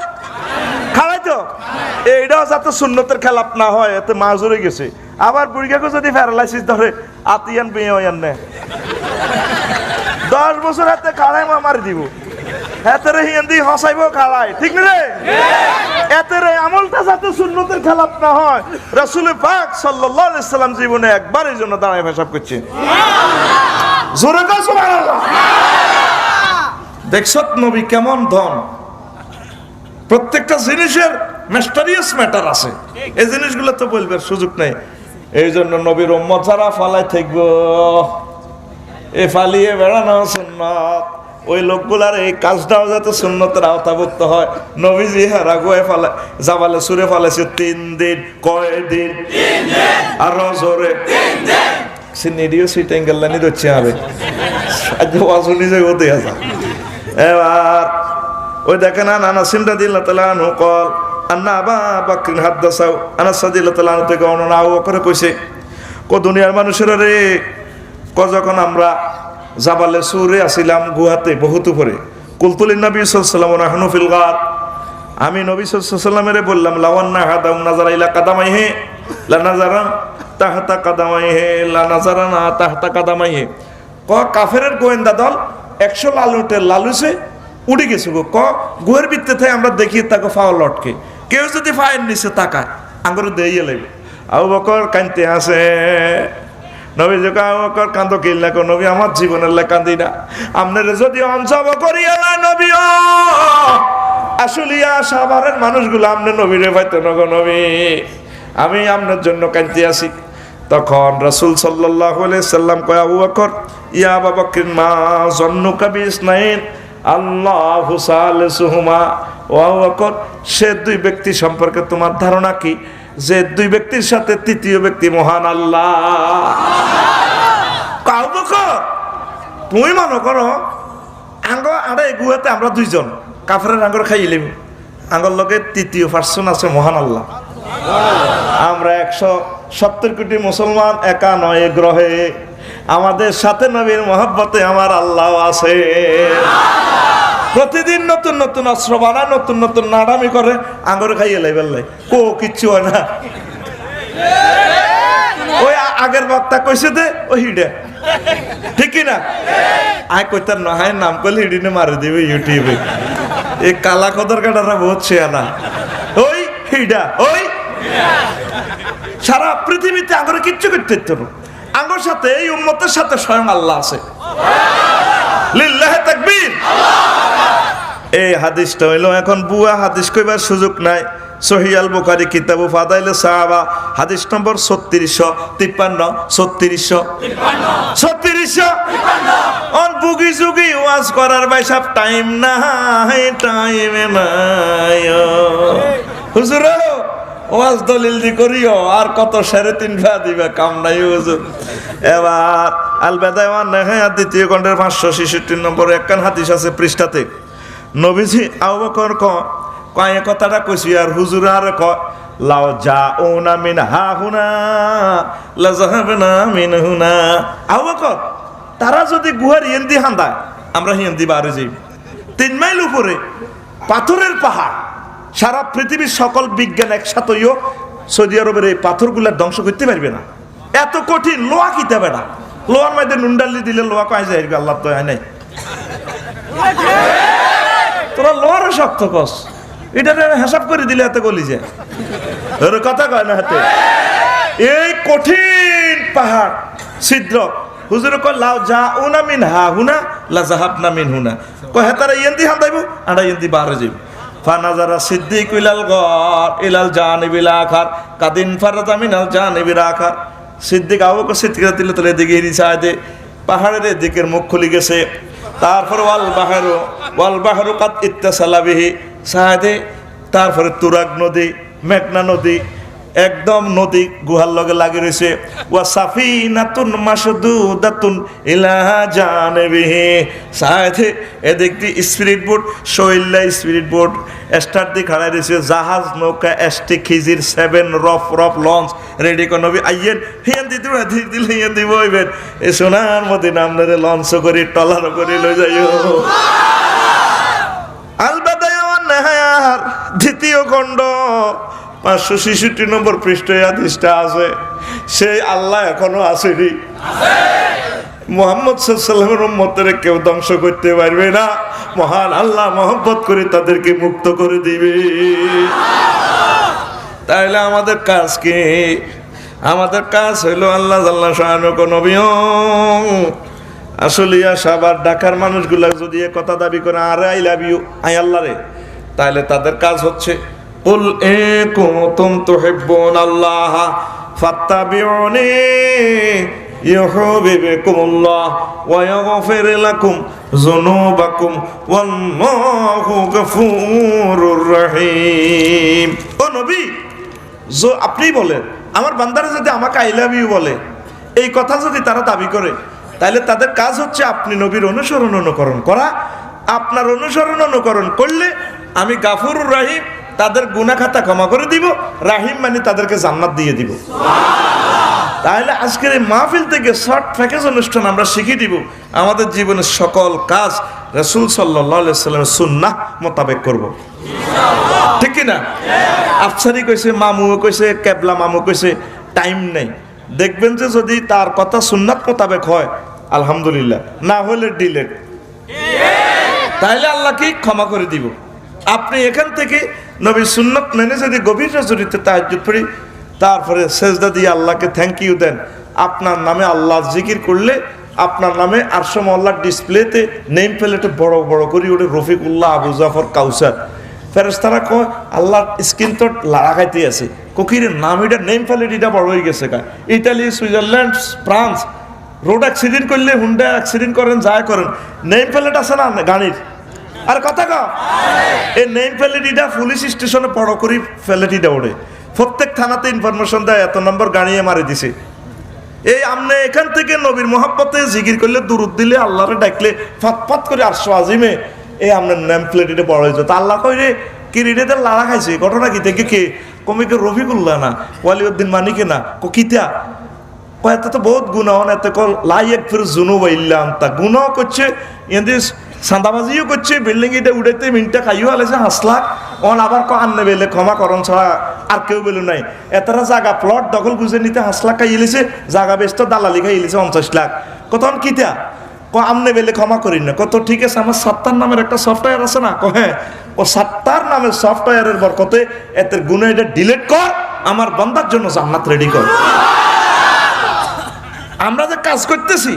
S1: খাড়াই তো এইটাও যাতে সুন্নতের খেলাপ না হয়, এতে মাজুরে গেছে। আবার বুড়িগাকে যদি প্যারালাইসিস ধরে আতিয়ান বিয়ে হয় নে 10 বছর হাতে খাড়াই মারি দিব। এতেরে হিন্দি হসাইব খাড়াই, ঠিক না রে? এতেরে আমলটা যাতে সুন্নতের খেলাপ না হয়, রাসূল পাক সাল্লাল্লাহু আলাইহি সাল্লাম জীবনে একবারের জন্য দাঁড়ায় পেশাব করছে। জোরে কও সুবহানাল্লাহ। দেখছত নবী কেমন ধন, প্রত্যেকটা জিনিসের মিস্টেরিয়াস ম্যাটার আছে। এই জিনিসগুলো তো বলবার সুযোগ নেই। এই জন্য নবীর উম্মত যারা ফালাই থাকবো, এ ফালিয়ে বেড়ানো সুন্নাত, ওই লোকগুলার এই কাজটাও যাতে সুন্নতের আওতাভুক্ত হয়। নবীজি হারা গোয়ে ফেলে জাবালে সুরে ফেলেছে 3 দিন। কয় দিন? আরো জোরে। সিনিডিও সিটিং গেলানি দচ্ছে হবে আজ ওয়াজুনি যে ওতে আসা। এবার ওই দেখেন আনাস রাদিয়াল্লাহু তাআলা আনহু কল আন্না আবা বকর হাদাসাও। আনাস রাদিয়াল্লাহু তাআলা থেকে বর্ণনা আবু বকর কইছে দুনিয়ার মানুষেরা রে যখন আমরা জাবালে সুরে আসিলাম গুহাতে বহুত উপরে, কুলতুলিন নবী সাল্লাল্লাহু আলাইহি ওয়াসাল্লাম নাহনু ফিল গার, আমি নবী সাল্লাল্লাহু আলাইহি ওয়াসাল্লামের বললাম লাওয়ান্না হাদাম নাযারা ইলা কাদামাইহি লা নাযারা তাহতা কাদামাইহি লা নাযারা না তাহতা কাদামাইহি। কাফেরের গোয়েন্দা দল 100 লালুটের লালুসে উড়ে গেছে গো। গুহের ভিতরে থেকে আমরা দেখি তাকে ফাও লটকে, কেউ যদি ফায়ের নিচে তাকায় আঙ্গুর দিয়ে লাগবে। আবু বকর কাঁদতে আসে। নবী যখন আবু বকর কান্দ কিল্লা কো নবী আমার জীবনের লে কান্দি না, আপনারা যদি অঞ্চব করিয়া না নবী আসলিয়া সাভারের মানুষগুলো আপনি নবীরে পাইতেন গো নবী, আমি আপনার জন্য কাঁদতে আসি। তখন রাসূল সাল্লাল্লাহু আলাইহি সাল্লাম কয় আবু বকর ইয়া আবু বকর মা জন্নুকা বিসনাইন আল্লাহু সালিসুহুমা। ও আবু বকর সে 2 ব্যক্তি সম্পর্কে তোমার ধারণা কি যে 2 ব্যক্তির সাথে 3য় ব্যক্তি মহান আল্লাহ? আবু বকর তুমি মনে করো আঙ্গ আড়ে গুহাতে আমরা 2 জন কাফেরের আঙ্গর খাইলাম, আঙ্গর লগে 3য় পার্সন আছে মহান আল্লাহ। আমরা 170 কোটি মুসলমান একা নয় গ্রহে, আমাদের সাথে নবীর মহব্বতে আমার আল্লাহ আছে। প্রতিদিন নতুন নতুন অস্ত্র বানায়, নতুন নতুন নাড়ামি করে, আঙ্গুর খাইয়ে লাইবেলাই কো কিচ্ছু হয় না। ওই আগের বক্তা কইছে দে ওই হিডে ঠিক কি না? আয় কইতার না হায় নাম করলে হিডিনে মারে দিবে ইউটিউবে। এই কালা কদর কাটারা বহুত শেয়ানা। ওই হিডা ওই সারা পৃথিবীতে আঙ্গুরে কিচ্ছু করতে হতো না। আঙ্গুর সাথে এই উম্মতের সাথে স্বয়ং আল্লাহ আছে। লিল্লাহি তাকবীর। এই হাদিসটা হইলো এখন বুয়া হাদিস কইবার সুযোগ নাই। সহিহ আল বুখারী কিতাবু ফাদাইলে সাহাবা হাদিস নম্বর 3653 3653 অন বুগি জুগি ওয়াজ করার ভাই সব টাইম নাই, টাইমে নাই হুজুর। ওয়াজ দলিল দি করিও আর কত 3.5 ভা দিবা কাম নাই হুজুর। এবার আল বেদাওয়ান নেহায়াত 2য় খণ্ডের 566 নম্বর একখান হাদিস আছে পৃষ্ঠাতে। নবীজি আবু বকর কয় কথাটা কইছি আর হুজুর আর কয় লাও জাউনা মিন হাহুনা লা যাহাবনা মিন হুনা। আবু বকর তারা যদি গুহার ইয়েন্দি হান্দায় আমরা হিয়েন্দি বারে যাই। 3 মাইল উপরে পাথরের পাহাড়, সারা পৃথিবীর সকল বিজ্ঞান একসাথেও সৌদি আরবের এই পাথরগুলা ধ্বংস করতে পারবে না। এত কঠিন লোহা কিতে বেড়া, লোহার মধ্যে নুনডালি দিলে লোহা কয় যায় আল্লাহ তো হয় নাই। তোরা লোহারও শক্ত কস, এটা হিসাব করে দিলে এত গলি যায় কথা কয় না হাতে। এই কঠিন পাহাড় ছিদ্র হুজুর কয় লাও জাউনা মিন হাহুনা লা যাহাবনা মিন হুনা। কয় হেতারা ইয়েন্দি হান্দাইব আড়া ইয়েন্দি বারে যাইব। ফানাজারা সিদ্দিক ইলাল গর ইলাল জানিবিল আখার কাদিন ফারাজা মিনাল জানিবিল আখার। সিদ্দিক আবু বকর সিদ্দিক রাদিয়াল্লাহু তাআলা দিকে নিচায় পাহাড়ের দিকের মুখ খুলে গেছে। তারপর ওয়াল বাহরু কাত ইত্তাসালা বিহি সাহাদে। তারপরে তুরাগ নদী, মেঘনা নদী, একদম নদী গুহার লগে লাগি রয়েছে। ওয়া সাফিনাতুন মাসদুদাতুন ইলা জানিবিহি সাহাদে। এদিক দিয়ে spirit boat, শৈলা spirit boat star দিয়ে খাড়াই রয়েছে। জাহাজ নৌকা এসটি খিজির 7 রফ লঞ্চ রেডি করে নবী আইয়েন হিয়ান দিতে দিলে হিয়ান দিব হইবেন। এ সোনার মধ্যে নামলে লঞ্চ করি টলার করে লই যাইও। আল বাদায়াওয়ান নেহায়ার 2য় খণ্ড 566 নম্বর পৃষ্ঠায় হাদিসটা আছে। সেই আল্লাহ এখনো আসেনি। মুহাম্মদ সাল্লাল্লাহু আলাইহি ওয়াসাল্লামের উম্মতদের কেউ ধ্বংস করতে পারবে না। মহান আল্লাহ মহব্বত করে তাদেরকে মুক্ত করে দিবে। তাইলে আমাদের কাজ কি? আমাদের কাজ হইল আল্লাহ জাল্লা শাআনুহু নবী আসলিয়া সাবার ঢাকার মানুষগুলা যদি এ কথা দাবি করে আরে আই লাভ ইউ আই আল্লাহ রে, তাহলে তাদের কাজ হচ্ছে কুল ইন কুনতুম তুহিব্বুনাল্লাহ ফাত্তাবিউনি ইউহিব্বুকুমুল্লাহ ওয়া ইয়াগফির লাকুম যুনুবাকুম ওয়াল্লাহু গফুরুর রহিম। ও নবী, আপনি বলেন আমার বান্দারা যদি আমাকে আই লাভ ইউ বলে, এই কথা যদি তারা দাবি করে, তাহলে তাদের কাজ হচ্ছে আপনি নবীর অনুসরণ অনুকরণ করা। আপনার অনুসরণ অনুকরণ করলে আমি গাফুরুর রহিম, তাদের গুনাহ খাতা ক্ষমা করে দিব, রাহিম মানে তাদেরকে জান্নাত দিয়ে দিব। তাহলে আজকের এই মাহফিল থেকে শর্ট প্যাকেজ অনুষ্ঠান আমরা শিখিয়ে দিব আমাদের জীবনের সকল কাজ রাসূল সাল্লাল্লাহু আলাইহি ওয়াসাল্লামের সুন্নাহ মোতাবেক করব, ঠিক কি না? আফসারি কইছে, মামু কইছে, কেবলা মামু কইছে, টাইম নেই। দেখবেন যে যদি তার কথা সুন্নাত মোতাবেক হয় আলহামদুলিল্লাহ, না হলে ডিলেট, তাহলে আল্লাহ কি ক্ষমা করে দিব। আপনি এখান থেকে নবীর সুন্নাত মেনে যদি গভীর রজনীতে তাহাজ্জুদ পড়ি, তারপরে সেজদা দিয়ে আল্লাহকে থ্যাংক ইউ দেন, আপনার নামে আল্লাহ জিকির করলে আপনার নামে আরশে আল্লাহর ডিসপ্লেতে নেম প্লেটে বড় বড় করে ওঠে রফিকুল্লাহ আবু জাফর কাউসার। ফেরেশতারা কয় আল্লাহর স্ক্রিন তো লাগাইতে আছে, কোকিরের নাম এটা নেম প্লেট এটা বড় হয়ে গেছে। কা Italy, Switzerland, France road accident করলে হুন্ডা অ্যাক্সিডেন্ট করেন, যায় করেন, নেম প্লেট আছে না গাড়ির? আর কথা কা এই নেম প্লেট এটা পুলিশ স্টেশনে বড় করে প্লেট এটা ওঠে, প্রত্যেক থানাতে ইনফরমেশন দেয় এত নম্বর গাড়িয়ে মারি দিছে। এই আমনে এখান থেকে নবীর মোহাব্বতে জিকির করলে, দুরুদ দিলে, আল্লাহরে ডাকলে ফতফত করে আরশে আজিমে এই আপনার নেম প্লেট এটা বড় হয়ে যেত। আল্লাহ কই রে কি রেডে লাড়া খাইছে, ঘটনা কি থেকে কে? কমিকে রফিকুল্লাহ না ওয়ালিউদ্দিন মানিকে না কিতা কয়েত তো বহুত গুণা হন, এত লাইক ফির জুনুব ইল্লা আনতা গুণা করছে, এদের সান্দাবাজিও করছে, বিল্ডিং এটা উড়াইতে মিনিটটা খাইও আলেছে 5 লাখ, অন আবার আন্নে বেলে ক্ষমা করণ ছাড়া আর কেউ বেলু নাই। এতারা জায়গা প্লট দখল বুঝে নিতে 5 লাখ খাই এলেছে, জায়গা বেচতে দালালি খাই এলেছে 50 লাখ। কতক্ষণ কিতা আমনে বেলে ক্ষমা করি না, কত ঠিক আছে আমার সাত্তার নামের একটা সফটওয়্যার আছে না, হ্যাঁ ও সাত্তার নামের সফটওয়্যারের বরকতে এতের গুণা এটা ডিলিট কর, আমার বান্দার জন্য জান্নাত রেডি কর। আমরা যে কাজ করতেছি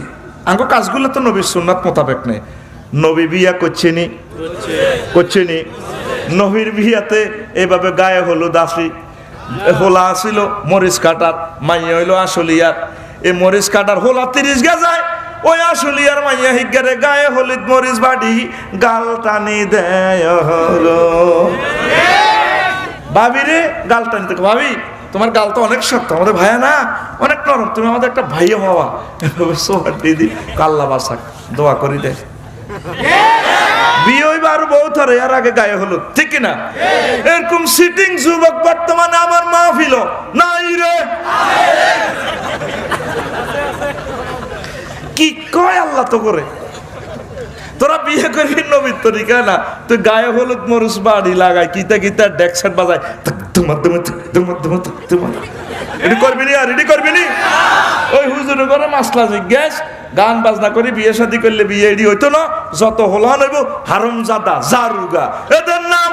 S1: আঙ্গ কাজগুলো তো নবীর সুন্নাত মোতাবেক নেই। নবী বিয়া করছেনি, নবীর বিয়াতে এভাবে গায়ে হলুদ আসি হোলা আসিল মরিচ কাটার, মাইয়া হইল আসলিয়ার, এই মরিচ কাটার হোলা 30 গাজায়, ওই আসলিয়ার মাইয়া হিগারে গায়ে হলুদ মরিচ বাড়ি গাল টানি দেয় হলো। ভাবি রে গাল টানি থেকে, ভাবি তোমার গাল তো অনেক শক্ত, আমাদের ভাইয়া না অনেক নরম, তুমি আমাদের একটা ভাইয়া হওয়া। সোহার দিদি কাল্লা বাসাক দোয়া করি দে, বিয়ে হইবা আরো বহুত ধরে, এর আগে গায়ে হলো, ঠিক না? এরকম সিটিং যুবক বর্তমানে আমার মাহফিল নাই রে। কি কয় আল্লাহ তো করে, তোরা বিয়ে করবি নবীর তরিকা না, তুই গায়ে হলুদ মরুচ বাড়ি লাগাই কিতা কিতা ডেকসেট বাজায় তোমার তোমার তোমার তোমার তোমার এটি করবি নি, আর এটি করবি নি। ওই হুজুরে করে মাসলা জিজ্ঞেস গান বাজনা করে বিয়ে শাদী করলে বিয়ে এডি হইতো না, যত হলা নইব হারামজাদা জারুগা, এদের নাম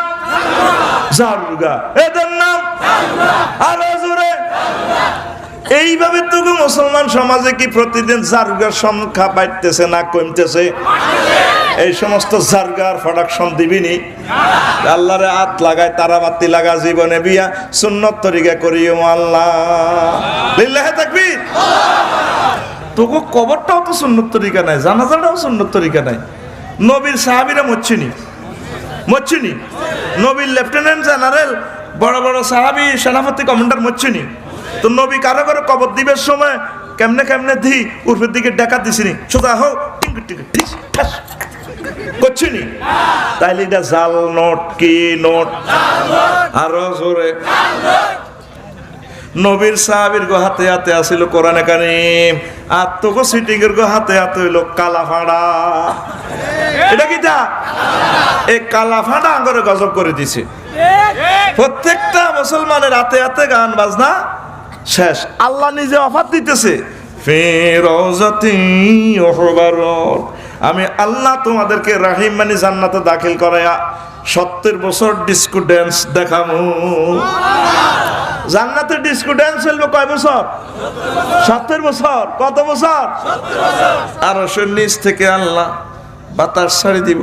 S1: জারুগা, এদের নাম আর হুজুরে। এইভাবে তো মুসলমান সমাজে কি প্রতিদিন জারুগার সংখ্যা বাড়তেছে না কমতেছে? এই সমস্ত জারগার প্রোডাকশন দিবিনি, আল্লাহরে হাত লাগায় তারাবাতি লাগা জীবনে বিয়া সুন্নত তরিকা করিও আল্লাহ লিল্লাহি তাকবীর। তোকে কবরটাও তো সুন্নত তরিকা নাই, জানাজাটাও সুন্নত তরিকা নাই। নবীর সাহাবীরা মরছিনি, নবীর লেফটেন্যান্ট জেনারেল বড় বড় সাহাবী সেনাপতি কমান্ডার মরছিনি। তো নবী কারো কারো কবর দিবের সময় কেমনে কেমনে দি উর্ফের দিকে ডাকা দিছিনি, সোজা হোক করছিনি। তাইলে এটা জাল নোট, কি নোট? আরো জোরে। নবীর সাহাবীর গো হাতে হাতে আসিল কোরআনে কারীম, আর তোকে সিটিং এর গো হাতে হাতে হইল কালা ফাড়া। এটা কিটা? এই কালা ফাড়া আঙ্গরে গজব করে দিছে। প্রত্যেকটা মুসলমানের হাতে হাতে গান বাজনা শেষ। আল্লাহ নিজে অফার দিতেছে, আমি আল্লাহ তোমাদেরকে রাহিম মানে জান্নাতে দাখিল করায়া 70 বছর ডিস্কো ড্যান্স দেখামু। জান্নাতে ডিস্কো ড্যান্স চলবে কয় বছর? 70 বছর। কত বছর? আর নিচ থেকে আল্লাহ বাতাস ছাড়ি দিব।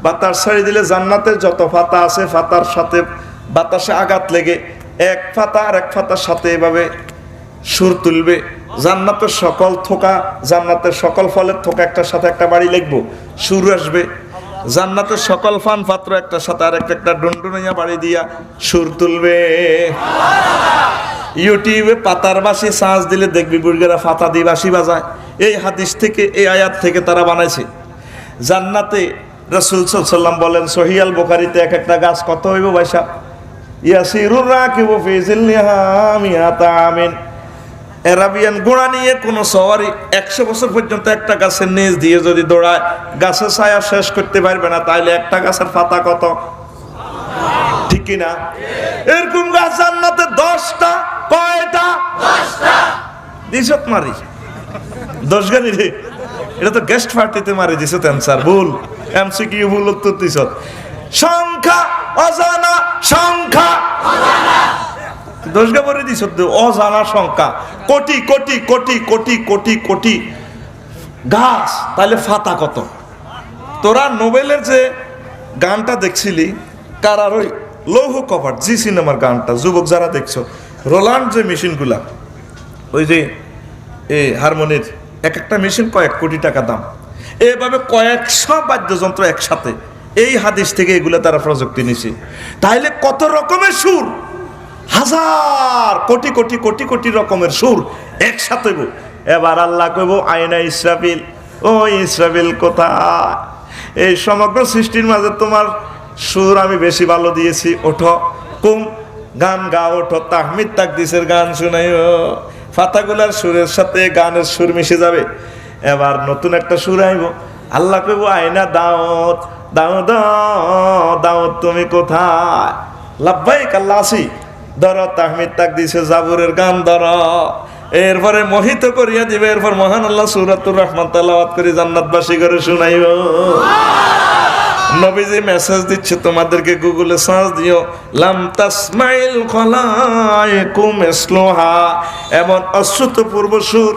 S1: বাতাস ছাড়ি দিলে জান্নাতের যত ফাতা আছে ফাতার সাথে বাতাসে আঘাত লেগে এক ফাতা আর এক ফাতার সাথে এভাবে সুর তুলবে, জান্নাতের সকল থোকা, জান্নাতের সকল ফলের থোকা একটার সাথে একটা বাড়ি লিখবো, সুর আসবে। জান্নাতের সকল ফান পাত্র একটার সাথে আর একটা ডুনডুনাইয়া বাড়ি দিয়া সুর তুলবে। ইউটিউবে পাতার বাঁশি সাজ দিলে দেখবি বুড়িরা ফাতা দিয়ে বাঁশি বাজায়। এই হাদিস থেকে, এই আয়াত থেকে তারা বানাইছে। জান্নাতে রাসূল সাল্লাল্লাহু আলাইহি ওয়াসাল্লাম বলেন সহিহ বুখারীতে, এক একটা গাছ কত হইব ভাইসা? ইয়াসিরুর রাকিবু ফি জিল্লিহা মিয়াতা আমিন। আরাবিয়ান ঘোড়া নিয়ে কোনো সওয়ারি 100 বছর পর্যন্ত একটা গাছের নিচ দিয়ে যদি দৌড়ায়, গাছের ছায়া শেষ করতে পারবে না। তাইলে একটা গাছের পাতা কত? ঠিক কি না? এরকম গাছ জান্নাতে 10টা। কয়টা? 10টা। দিছত মারি 10 গানি রে, এটা তো গেস্ট পার্টিতে মারি দিছত। অ্যানসার ভুল, এমসিকিউ ভুল, উত্তর দিছত। সংখ্যা অজানা, সংখ্যা অজানা। 10 গা পরে দিছত অজানা সংখ্যা, কোটি কোটি কোটি কোটি কোটি কোটি গাছ। তাহলে ফাতা কত? তোরা নোবেলের যে গানটা দেখছিলি, কারার ওই লৌহ কভার, জি সিনেমার গানটা, যুবক যারা দেখছো, রোলান্ড যে মেশিনগুলা, ওই যে হারমোনির এক একটা মেশিন কয়েক কোটি টাকা দাম, এভাবে কয়েকশো বাদ্যযন্ত্র একসাথে। এই হাদিস থেকে এগুলো তারা প্রযুক্তি নিছে। তাইলে কত রকমের সুর, হাজার কোটি কোটি কোটি কোটি রকমের সুর একসাথে। এবার আল্লাহ কইব, আয়না ইসরাফিল, ও ইসরাফিল কোথায়? এই সমগ্র সৃষ্টির মাঝে তোমার সুর আমি বেশি ভালো দিয়েছি, ওঠো, কুম গান গা, ওঠো, তাহমিদ তাকদিসের গান শুনাইও। ফাতাগুলার সুরের সাথে গানের সুর মিশে যাবে। এবার নতুন একটা সুর আইব। আল্লাহ কইব, আয়না দাওয়াত, দাওয়াত দাওয়াত, তুমি কোথায়? লাব্বাইক আল্লাহ আসি, ধরো তাহমিদ তাকদিসের জাবুরের গান ধরো। এরপরে মোহিত করিয়া দিবে। এরপর মহান আল্লাহ সূরাতুর রহমান তেলাওয়াত করে জান্নাতবাসী করে শুনাইব। নবীজি মেসেজ দিচ্ছে তোমাদেরকে, গুগলে সার্চ দিও, লাম তাসমাইল খলায়েকু মিসলুহা, এমন অশ্রুতপূর্ব সুর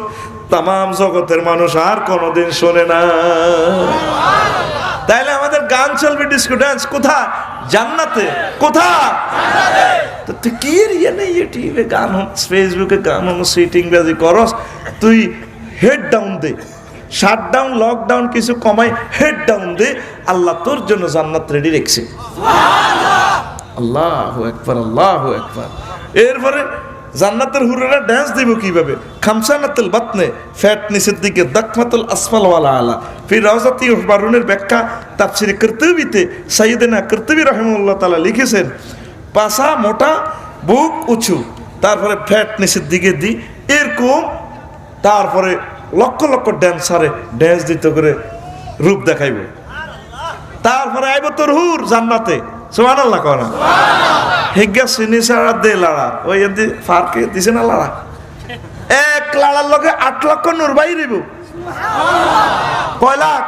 S1: তামাম জগতের মানুষ আর কোনোদিন শোনে না। তাইলে আমাদের গান চলবে, ডিস্কো ডান্স কোথায়? জান্নাতে। কোথায়? তো তুই কি রিয়া নেই, ইউটিউবে গান হচ্ছে, ফেসবুকে গান হচ্ছে, সিটিং বাজি করস, তুই হেড ডাউন দে, শাটডাউন, লকডাউন কিছু কমাই, হেড ডাউন দে। আল্লাহ তোর জন্য জান্নাত রেডি রেখেছে। আল্লাহু আকবার, আল্লাহু আকবার। এরপরে জান্নাতের হুরেরা ডান্স দিব কিভাবে? খামসানাতুল বাতনে, ফ্যাট নিচের দিকে, দাকমাতুল আসফাল ওয়ালা আলা। ফির রাওজাতি বারুনের ব্যাখ্যা তাফসিরে কুরতুবিতে সাইয়েদনা কুরতুবি রাহিমাহুল্লাহ তাআলা লিখেছেন, পাছা মোটা, বুক উঁচু, তারপরে ফ্যাট নিচের দিকে দি, এরকম। তারপরে লক্ষ লক্ষ ড্যান্সারে ড্যান্স দিতে করে রূপ দেখাইব। তারপরে আইব তোর হুর জান্নাতে। সুবহানাল্লাহ করা হিজ্ঞা সিনি ছাড়া দে লাড়া, ওই ফারকে দিছে না লাড়া, এক লাড়ার লগে 8 লক্ষ নূর বাইরিব। কয় লাখ?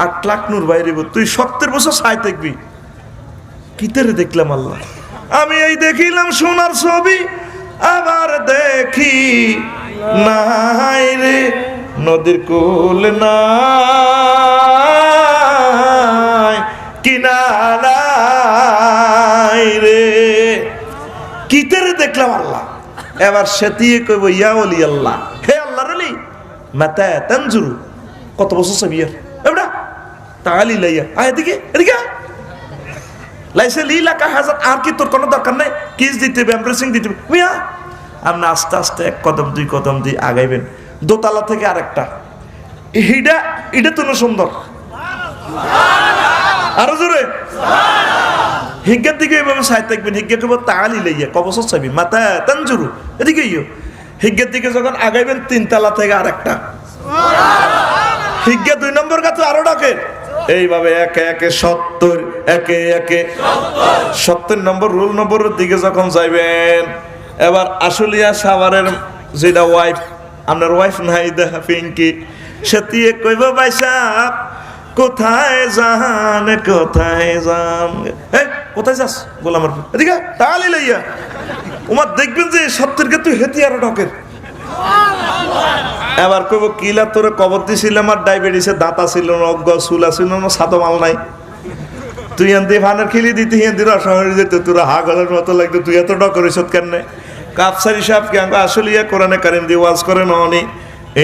S1: 8 লাখ নূর বাইরিব। তুই 70 বছর ছাই থাকবি। কিতেরে দেখলাম আল্লাহ, আমি এই দেখিলাম সোনার ছবি, আবার দেখি নাই রে নদীর কুল নাই, কিনারাই রে। কিতেরে দেখলাম আল্লাহ। এবার সেতিয়ে কইব, ইয়া ওলি আল্লাহ, হে আল্লাহর ওলি, মাতা তানজুরু, কত বছর সাবিয়ার এবড়া তাআলি লাইয়া, আয় এদিকে, এদিকে লাইসে লীলা কা হাজার। আর কি তোর কোনো দরকার নাই, কিস দিতে হবে, এমব্রেসিং দিতে হবে। মিয়া আপনি আস্তে আস্তে 1 কদম 2 কদম দিয়ে আগাইবেন, দোতলা থেকে আরেকটা। এটা তো সুন্দর, আরো জোরে হিজ্ঞার দিকে এভাবে সাইড থাকবেন। হিজ্ঞা কেবল তাআলি লাইয়া, ক বছর চাইবি, মাতা তানজুরু, এদিকে ইয়ো। হিজ্ঞার দিকে যখন আগাইবেন 3 তলা থেকে আরেকটা। হিজ্ঞা 2 নম্বর গাছে আরো ডাকে। এইভাবে একে একে 70, একে একে 70 নম্বর রোল নম্বরের দিকে যখন যাইবেন, এবার আশুলিয়া সাভারের যেটা ওয়াইফ, আপনার ওয়াইফ নাই দেখা পিঙ্কি, সেতিয়ে কইব, ভাই সাহেব কোথায় যান, কোথায় যান? কোথায় যাস? গোলামের এদিকে তাহলে লইয়া ওমার দেখবেন যে 70 কে তুই হেতি আরো ঢকের। এবার কইব, কিলা তোরে কবর দিছিলাম, আর ডায়াবেটিসের দাঁতা ছিল না, অজ্ঞ চুলা ছিল না, সাদা মাল নাই, তুই এনদি ফানের খিলি দিতি, এনদি রসা হয়ে যেত, তোরা হা গলার মতো লাগতো, তুই এত ডকরিস কেন? কাফসারি সাহেব কি আঙ্গ আসলে কোরআনে কারিম দিয়ে ওয়াজ করে ননি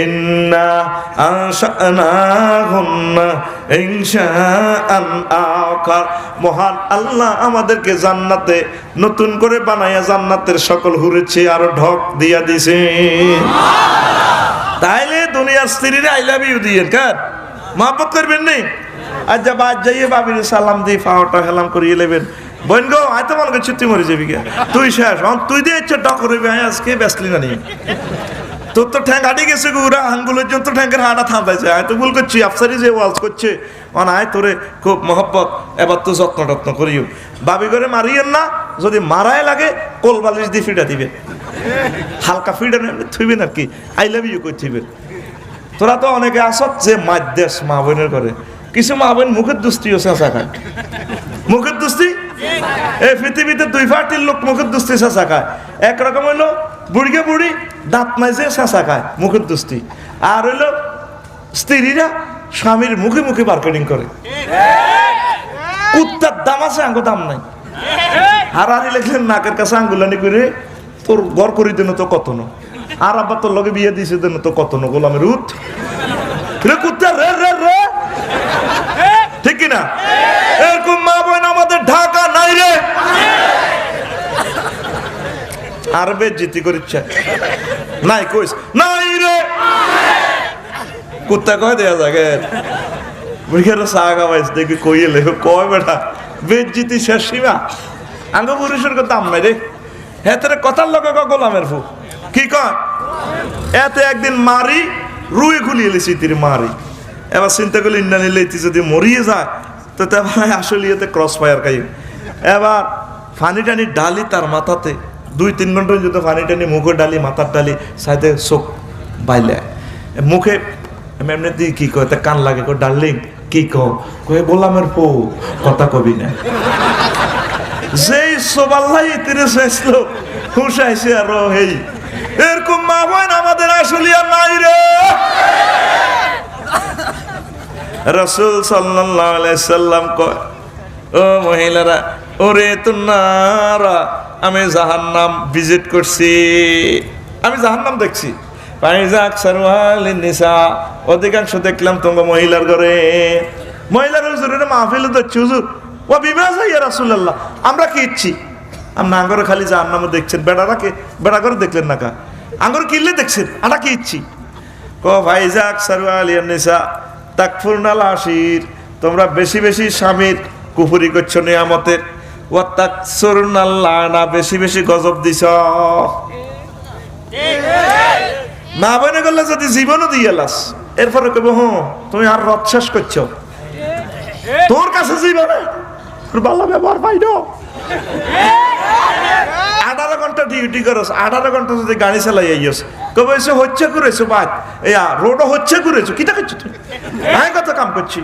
S1: ইন্না আনশানাহুন্না ইনশাআন আখার। মহান আল্লাহ আমাদেরকে জান্নাতে নতুন করে বানায়া জান্নাতের সকল হুরেছে আর ঢক দিয়া দিছে। তাইলে দুনিয়ার স্ত্রীরা আই লাভ ইউ দিয়েন কার মহব্বত করবেন নি। আজ যা বাদ যাইয়ে বাবির সালাম দিয়ে পাওয়াটা হেলাম করিয়ে নেবেন। বোন গো আয় তো মনে করছি তুই মরে যাবি কে, তুই শেষ তুই দিয়ে ইচ্ছে ডক করবি। আয় আজকে বেসলি না নি তোর তো ঠ্যাং হাঁটি গেছে গুড়া আঙ্গুলের জন্য তো ঠ্যাঙ্কের হাঁটা থামাইছে। আয় তো ভুল করছি, আফসারি যে ওয়াজ করছে আয় তোরে খুব মহব্বত এবার তো যত্ন টত্ন করিও। বাবি করে মারিয়েন না, যদি মারায় লাগে কোল বালিশ দিয়ে ফিটা দিবে, হালকা ফিটা থুইবেন আর কি, আই লাভ ইউ কই থুইবেন। তোরা তো অনেকে আসত যে মাদ্দেশ মা বোনের করে, কিছু মা বোন মুখের দুস্তিও চেঁচা খায়। মুখের দুস্তি এই পৃথিবীতে দুই পার্টির লোক মুখের দুস্তি চেঁচা খায়। একরকম হইলো বুড়িকে বুড়ি দাঁত মাইজে চেঁচা খায় মুখের দুস্তি, আর হইলো স্ত্রীরা স্বামীর মুখে মুখে মার্কেটিং করে। কুত্তার দাম আছে আঙ্গো দাম নাই। হারারি লেখলেন নাকের কাছে আঙ্গুলানি করে তোর ঘর করি দেন তো কত ন, আর আবার তোর লগে বিয়ে দিয়েছে দেন তো কত ন গোলামের উঠ রে কুত্তা রে রে রে, ঠিক কিনা? এরকম মা বোন আমাদের ঢাকা নাই রে। আর বেজ্জিতি করিচ্ছে নাই কইস নাই রে, কুত্তা কয় দেয়া জাগে বুঝে সাগা বাইস দেখি কই এলে কয় বেটা বেজ্জিতি শেষ সীমা। আঙ্গ পুরুষের দাম নাই রে। হেতের কথার লগে গোলামের ফু কি কয় এতে একদিন মারি রুই খুলিয়ে এলেছি তীর মারি। এবার চিন্তা করলে ইন্ডা নিলে যদি মরিয়ে যায় তো তারপরে আসলে এতে ক্রস ফায়ার খাই। এবার ফানি টানি ডালি তার মাথাতে 2-3 ঘন্টা যদি ফানি টানি মুখে ডালি মাথার ডালি সাইডে চোখ বাইলে মুখে এমনি দিয়ে কি কয় তা কান লাগে কো ডার্লিং কি কয়ে গোলামের পো কথা কবি না। যেই সোবাল্লাই তীরে শেষল হুসাইছে আর হেই এরকম মা বোন আমাদের আসলে আর নাই রে। রাসূল সাল্লাল্লাহু আলাইহি সাল্লাম কয় ও মহিলারা ওরে তুনারা আমি জাহান্নাম ভিজিট করছি, আমি জাহান্নাম দেখছি। অধিকাংশ দেখলাম তোমার মহিলার ঘরে। মহিলার হুজুরের মাহফিল দেখছি হুজুর ও বিবাহ ইয়া রাসূলুল্লাহ আমরা কি ইচ্ছি আমরা আঙ্গরে খালি জাহান্নামে দেখছেন বেড়ারাকে বেড়া করে দেখলেন না কা আঙ্গর কিনলে দেখছেন আমরা কি ইচ্ছি ক ভাই যাক সারওয়ালিয়ান নিসা তাকফুরনাল আশির তোমরা বেশি বেশি স্বামীর কুফরি করছো নিয়ামতের ওয়া তাকসুরনাল লানা বেশি বেশি গজব দিছ। মা বোনে গেলে যদি জীবনও দিয়ে লাস এরপরে কব হ্যাঁ তুমি আর রথ শেষ করছো তোর কাছে জীবনে তোর ভালো ব্যবহার পাই না। 18 ঘন্টা ডিউটি করছ 18 ঘন্টা যদি গাড়ি চালাই আইস কবে এসে হচ্ছে করেছো বাদ রোডও হচ্ছে করেছো কিটা করছো তুমি হ্যাঁ কত কাম করছি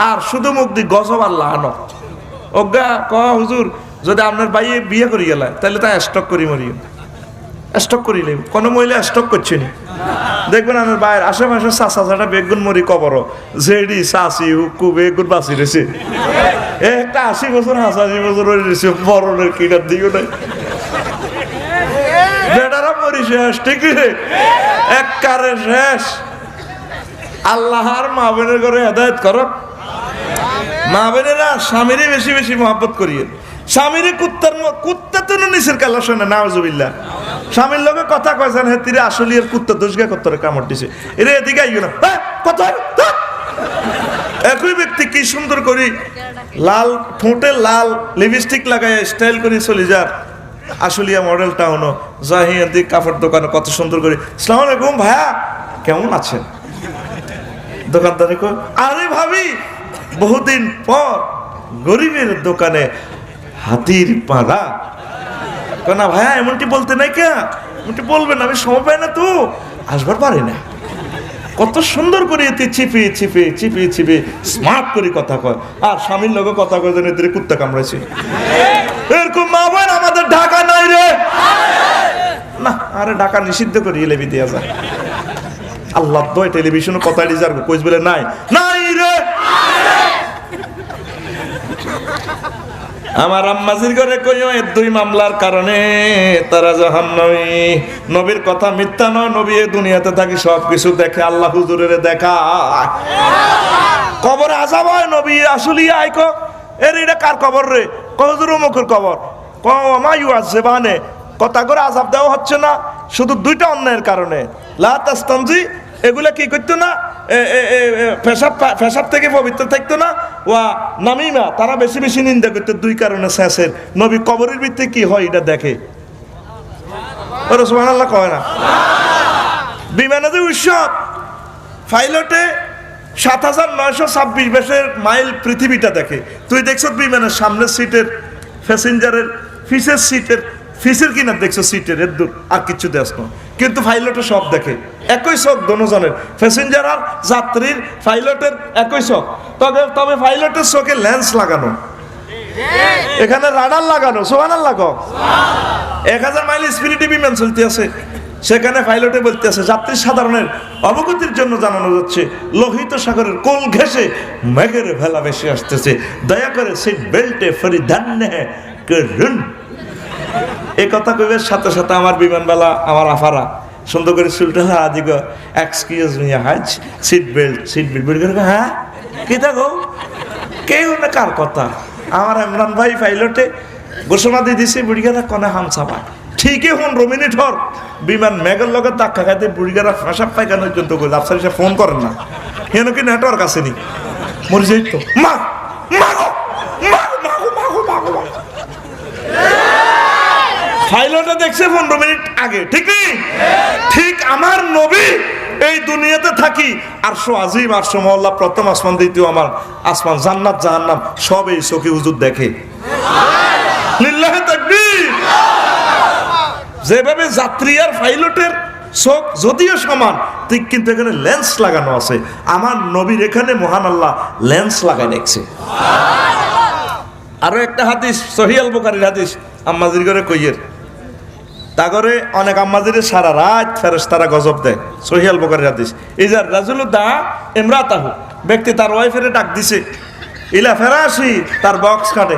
S1: আর শুধু মুখ দি গজব আর লানো অজ্ঞা ক হুজুর যদি আপনার বাইয়ে বিয়ে করি গেলা তাহলে তা স্টক করি মরিও স্টক করিলে কোনো মহিলা স্টক করছে না দেখবেন আমার বাইরের আশেপাশে চাষা বেগুন মরি কবর জেডি চাষি হুকু বেগুন বাঁচি রয়েছে একটা 80 বছর 85 বছর রয়েছে মরণের কিনার দিও নাই বেটারা মরি শেষ ঠিক এক কারে শেষ। আল্লাহর মা বোনের ঘরে হেদায়েত করো। মা বোনেরা স্বামীরে বেশি বেশি মহব্বত করিয়ে স্বামীরে কুত্তা তো নিচের কালা শোনে নাউজুবিল্লাহ স্বামীর লগে কথা কয়েছেন হে তিরে আসলে এর কুত্তা দোষগা কত্তরে কামড় দিছে এরে এদিকে আইও না কথা একই ব্যক্তি কি সুন্দর করি লাল ঠোঁটে লাল লিপস্টিক লাগায় স্টাইল করে চলে যার আসলিয়া মডেল টাউন জাহিয়া দিক কাপড় দোকানে কত সুন্দর করে আসসালামু আলাইকুম ভাইয়া কেমন আছেন দোকানদারে কো আরে ভাবি বহুদিন পর গরিবের দোকানে হাতির পাড়া না ভাইয়া এমনটি বলতে নাই কে এমনটি বলবেন আমি সময় পাই না তো আসবার পারি না কত সুন্দর করে এতে চিপে চিপে চিপে চিপে স্মার্ট করে কথা কয় আর স্বামীর লগে কথা কয় যেন এদের কুত্তা কামড়াইছে। এরকম মা বোন আমাদের ঢাকা নাই রে না আরে ঢাকা নিষিদ্ধ করে এলেবি দেওয়া যায় আল্লাহ দয় টেলিভিশনে কথা রিজার্ভ কইস বলে নাই নাই রে আমার আম্মাজির ঘরে কইও এই দুই মামলার কারণে তারা জাহান্নামী। নবীর কথা মিথ্যা নয়, নবী এই দুনিয়াতে থাকি সবকিছু দেখে, আল্লাহ হুজুরের দেখায়। কবরে আযাব হয়, নবী আসলে আইকো এর এটা কার কবর রে? হুজুর অমুকের কবর। আমায়ু আছে বানে কথা করে আযাব দেওয়া হচ্ছে না শুধু দুইটা অন্যায়ের কারণে। লা তাস্তানজি, এগুলা কি করতো না, পেশাব থেকে পবিত্র থাকতো না। ওয়া নামিমা, তারা বেশি বেশি নিন্দা করতো। দুই কারণে শেষের নবী কবরের ভিতরে কি হয় এটা দেখে। ওরা সুবহানাল্লাহ কয় না? বিমানে যে উৎসব, পাইলটে ৭৯২৬ মাইল পৃথিবীটা দেখে। তুই দেখছ বিমানের সামনের সিটের প্যাসেঞ্জারের ফিসের সিটের ফিসের কিনা দেখছো সিটের এর দূর, আর কিছু দেখ না। কিন্তু পাইলটে সব দেখে, একই চোখ দোনোজনের, প্যাসেঞ্জার আর যাত্রীর পাইলটের একই চোখ। তবে পাইলটের চোখে লেন্স লাগানো, এখানে রাডার লাগানো। সুবহানাল্লাহ কও। ১০০০ মাইল স্পিডে বিমান চলতে আছে, সেখানে পাইলটে বলতে আছে যাত্রী সাধারণের অবগতির জন্য জানানো যাচ্ছে লোহিত সাগরের কোল ঘেঁষে মেঘের ভেলা ভেসে আসতেছে, দয়া করে সিট বেল্টে পরিধান করুন। এই কথা কইবার সাথে সাথে আমার বিমানবেলা আমার আফারা সুন্দর করে চুলটা আদি গো, এক্সকিউজ মি হাজ, সিট বেল্ট করে। হ্যাঁ কি দেখো কেউ না কার কথা? আমার ইমরান ভাই পাইলটে ঘোষণা দিয়ে দিছে বুড়িগারা কনে হামসাবা ঠিকই হন রোমিনিট হর বিমান মেঘের লগে ধাক্কা খাইতে বুড়িগারা পেশাব পায়খানা পর্যন্ত করে। আফসার এসে ফোন করেন না, কেন কি নেটওয়ার্ক আসেনি, মরে যাই তো। মা মাগো মাগো মাগো মাগো মাগো মাগো। পাইলটে দেখছে 15 মিনিট আগে, ঠিক নেই? ঠিক আমার নবী এই দুনিয়াতে থাকি আরশো আজিম, আরশো মহল্লা, প্রথম আসমান, দ্বিতীয় আমার আসমান, জান্নাত জাহান্নাম সব এই চোখে হুজুর দেখে। লিল্লাহি তাকবীর। যেভাবে যাত্রী আর পাইলটের চোখ যদিও সমান, ঠিক কিন্তু এখানে লেন্স লাগানো আছে। আমার নবীর এখানে মহান আল্লাহ লেন্স লাগাই দেখছে। আরো একটা হাদিস, সহিহ আল বুখারীর হাদিস, আম্মাজির ঘরে কইয়ের তাগরে অনেক আম্মাজিরে সারা রাত ফেরেশতারা গজব দেয়। সহিহ আল বুখারীর হাদিস। ইজার রাজুলু দা ইমরাতাহু, ব্যক্তি তার ওয়াইফের ডাক দিছে, ইলা ফেরাসি, তার বক্স কাটে।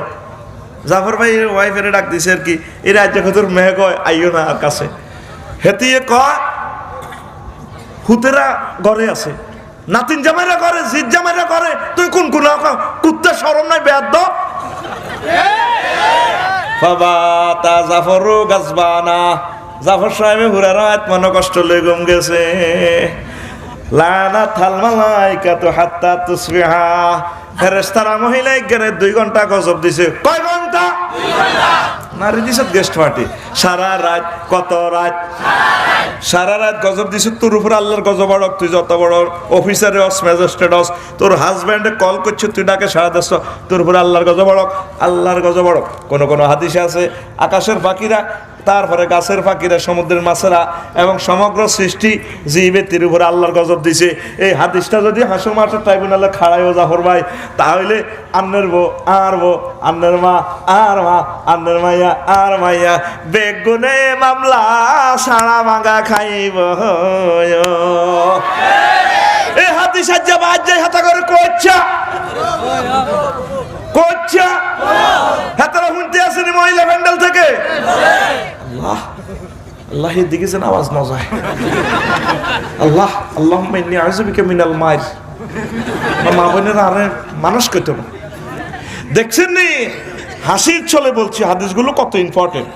S1: জাফর ভাই ওয়াইফের ডাক দিছে আর কি, এই রাজ্য কতর মেয়ে কয় আইও না আর কাছে। হেতিয়ে কয় হুতেরা ঘরে আছে, নাতিন জামাইরা করে, জিদ জামাইরা করে, তুই কোন কোন কুত্তা শরম নাই বেয়াদ্দ। বাবা তা জাফরও গাছবানা, জাফর সাহেবে হুরা রাত মনে কষ্ট লই গম গেছে। লানা থালমালাইকা তো হাত্তা তুসবিহা, ফেরেশতারা মহিলাই গেরে 2 ঘন্টা গজব দিছে। কয় ঘন্টা? 2 ঘন্টা। নারী দিছে গেস্ট পার্টি সারা রাত। কত রাত? সারা রাত গজব দিছে। তোর উপর আল্লাহর গজব বড়, তুই যত বড় অফিসারে হস, ম্যাজিস্ট্রেট হস, তোর হাজব্যান্ডে কল করছে, তুই ডাকে সারা দেশ, তোর উপর আল্লাহর গজব বড়, আল্লাহর গজব বড়। কোন হাদিসে আছে আকাশের পাখিরা, তারপরে গাছের পাখিরা, সমুদ্রের মাছেরা এবং সমগ্র সৃষ্টি জীবের উপরে আল্লাহর গজব দিছে। এই হাদিসটা যদি হাসর মাঠের ট্রাইব্যুনালে খাড়াইও জাফর ভাই, তাহলে আন্নের বউ আর বউ, আন্নের মা আর মা, আন্নের মাইয়া আর মাইয়া, বেগুনে মামলা সারা ভাঙা খাইব। এই হাদিস আজ্জা বাজ্জাই হাতা করে কোচ্ছা কোচ্ছা হাতারা শুনতে আসেনি মহিলা প্যান্ডেল থেকে। আল্লাহ আল্লাহ দিকেছেন আওয়াজ না যায়। আল্লাহ আল্লাহুম্মা ইন্নী আউযু বিকা মিনাল মাইর। মা বোনেরা আরে মানুষ কইতো না। দেখছেন নি হাসির ছলে বলছি হাদিসগুলো কত ইম্পর্টেন্ট,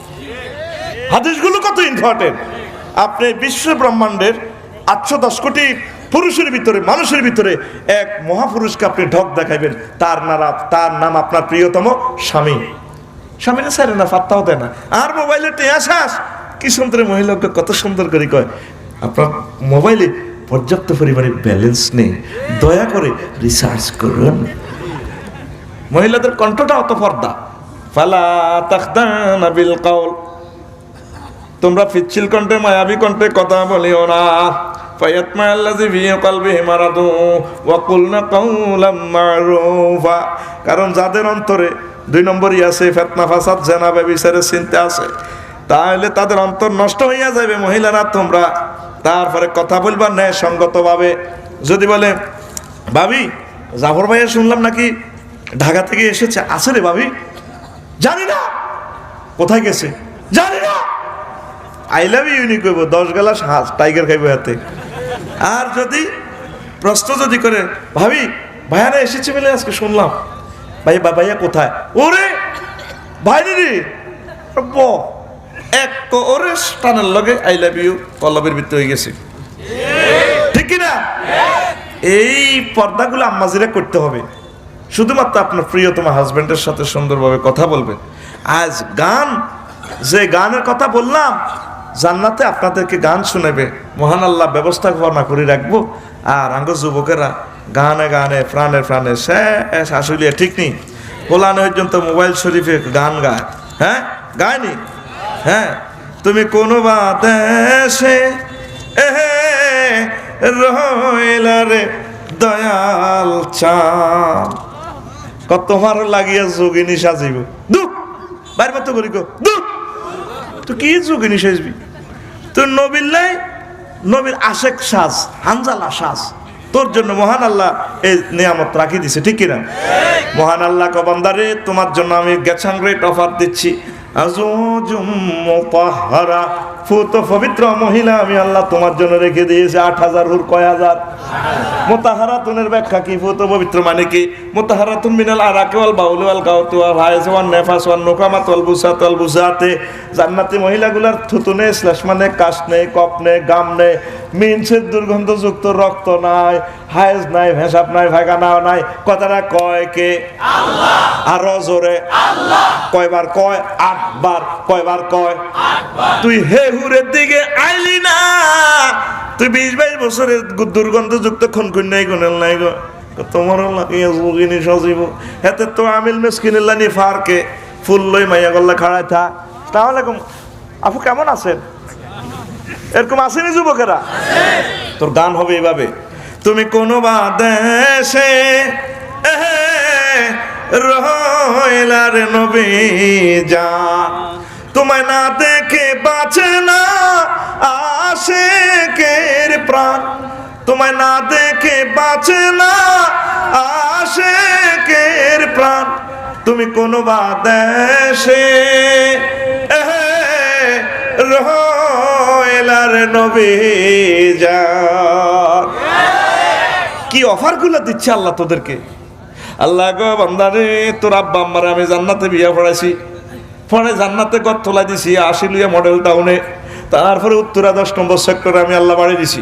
S1: হাদিসগুলো কত ইম্পর্টেন্ট। আপনি বিশ্ব ব্রহ্মাণ্ডের 810 কোটি পুরুষের ভিতরে, মানুষের ভিতরে এক মহাপুরুষকে আপনি ঢক দেখাইবেন, তার নাম আপনার প্রিয়তম স্বামী। স্বামীরা ছাড়ে না, ফাত্তাও দেয় না। আর মোবাইলে টেয়াশাস কি সুন্দর মহিলাকে কত সুন্দর করে কয়, আপনার মোবাইলে পর্যাপ্ত পরিমাণে ব্যালেন্স নেই, দয়া করে রিসার্চ করুন। মহিলাদের কণ্ঠটা অত পর্দা। ফালা তাখদানা বিল কাউল, তোমরা পিচ্ছিল কণ্ঠে, মায়াবী কণ্ঠে কথা বলিও না। ফায়াতমা আল্লাযী ফী কলবিহি মারাদু ওয়া কুলনা কাওলাম মারুফা, কারণ যাদের অন্তরে 2 নম্বরই আছে ফিতনা, ফাসাদ, জিনা, ব্যভিচারের চিন্তা আছে, তাহলে তাদের অন্তর নষ্ট হইয়া যাবে। মহিলারা তোমরা তারপরে কথা বলবা ন্যায় সঙ্গতভাবে। যদি বলে ভাবি জাফর ভাইয়া শুনলাম নাকি ঢাকা থেকে এসেছে, আছে রে ভাবি, জানি না কোথায় গেছে, জানি না। আই লাভ ইউ নি কইব, 10 গ্লাস টাইগার খাইব হাতে। আর যদি প্রশ্ন যদি করে, ভাবি ভাইয়ারা এসেছে বলে আজকে শুনলাম, ভাইয়া কোথায়? ওরে ভাইরে রে এক ওরে টানের লগে আই লাভ ইউ কলবের ভিতরে হয়ে গেছে, ঠিক কিনা? এই পর্দাগুলো আম্মাজিরা করতে হবে। শুধুমাত্র আপনার প্রিয়তম হাজবেন্ডের সাথে সুন্দরভাবে কথা বলবেন। আজ গান, যে গানের কথা বললাম, জান্নাতে আপনাদেরকে গান শুনেবে, মহান আল্লাহ ব্যবস্থাপনা করে রাখবো। আর আঙ্গ যুবকেরা গানে গানে প্রাণে প্রাণে শেষ আসলিয়া ঠিক নেই, কোলানো পর্যন্ত মোবাইল শরীফে গান গায়। হ্যাঁ গায়নি? হ্যাঁ, তুমি কোন বা দেশে রইলা রে দয়াল চাঁদ, কত তোমার লাগিয়া যোগিনী সাজিব। দুঃখ বাইর মতো করি গো, দুঃখ তুই কি যোগিনী সাজবি? তুই নবীর লাই, নবীর আশেক সাজ, হানজালা সাজ। তোর জন্য মহান আল্লাহ এই নিয়ামত রাখি দিছে, ঠিক কিনা? মহান আল্লাহ কবান্দারে, তোমার জন্য আমি গেছাং রেট অফার দিচ্ছি। পবিত্র মহিলা আমি আল্লাহ তোমার জন্য রেখে দিয়েছি 8,000 হুর। কয় হাজার? মুতাহারাতুনের ব্যাখ্যা কি? ফুত পবিত্র মানে কি? মুতাহারাতুন মিনাল আরাকি ওয়াল বাউলি ওয়াল গাউতি ওয়াল হাইজ ওয়ান নেফাস ওয়ান নুকামাত ওয়াল বুসাত ওয়াল বুসাতে। জান্নাতি মহিলাগুলার থুতু নেই, শ্লেষ মানে কাশ নেই, কপ নেই, গাম নেই, মিনসের দুর্গন্ধযুক্ত রক্ত নাই, হাইজ নাই, ভেসাব নাই, ভাগানাও নাই। কথাটা কয় কে? আল্লাহ। আরো জোরে আল্লাহ। কয়বার কয়? 8 বার। কয়বার কয়? 8 বার। তুই হে হুরের দিকে আইলি না, তুই 20-22 বছরের দুর্গন্ধযুক্ত খুনখুন নাই, গুনেল নাই গো, তোমারও লাগিয়ে যোগিনী সজীব। হেতে তো আমিল মেসকিনিল্লা নি ফারকে ফুল লই মাইয়া গল্লা খাড়াই থা। আসসালামু আলাইকুম আপু, কেমন আছেন? এরকম আসেনি যুবকেরা? তোর গান হবে এইভাবে, তুমি কোন বা দেশে রইলা রে নবী জান, তোমায় না দেখে বাঁচে না আশিকের প্রাণ, তোমায় না দেখে বাঁচে না আশিকের প্রাণ। তুমি কোন বা দেশে রইলা রে নবী জান। কি অফার গুলো দিচ্ছে আল্লাহ তোদেরকে। আল্লাহ গো বান্দারে, তোর আব্বা আম্মারে আমি জান্নাতে বিয়া পড়াইছি, পরে জান্নাতে গত তোলা দিছি 80 লুইয়া মডেল টাউনে। তারপরে উত্তরা 10 নম্বর সেক্টরে আমি আল্লাহ বাড়ি দিছি।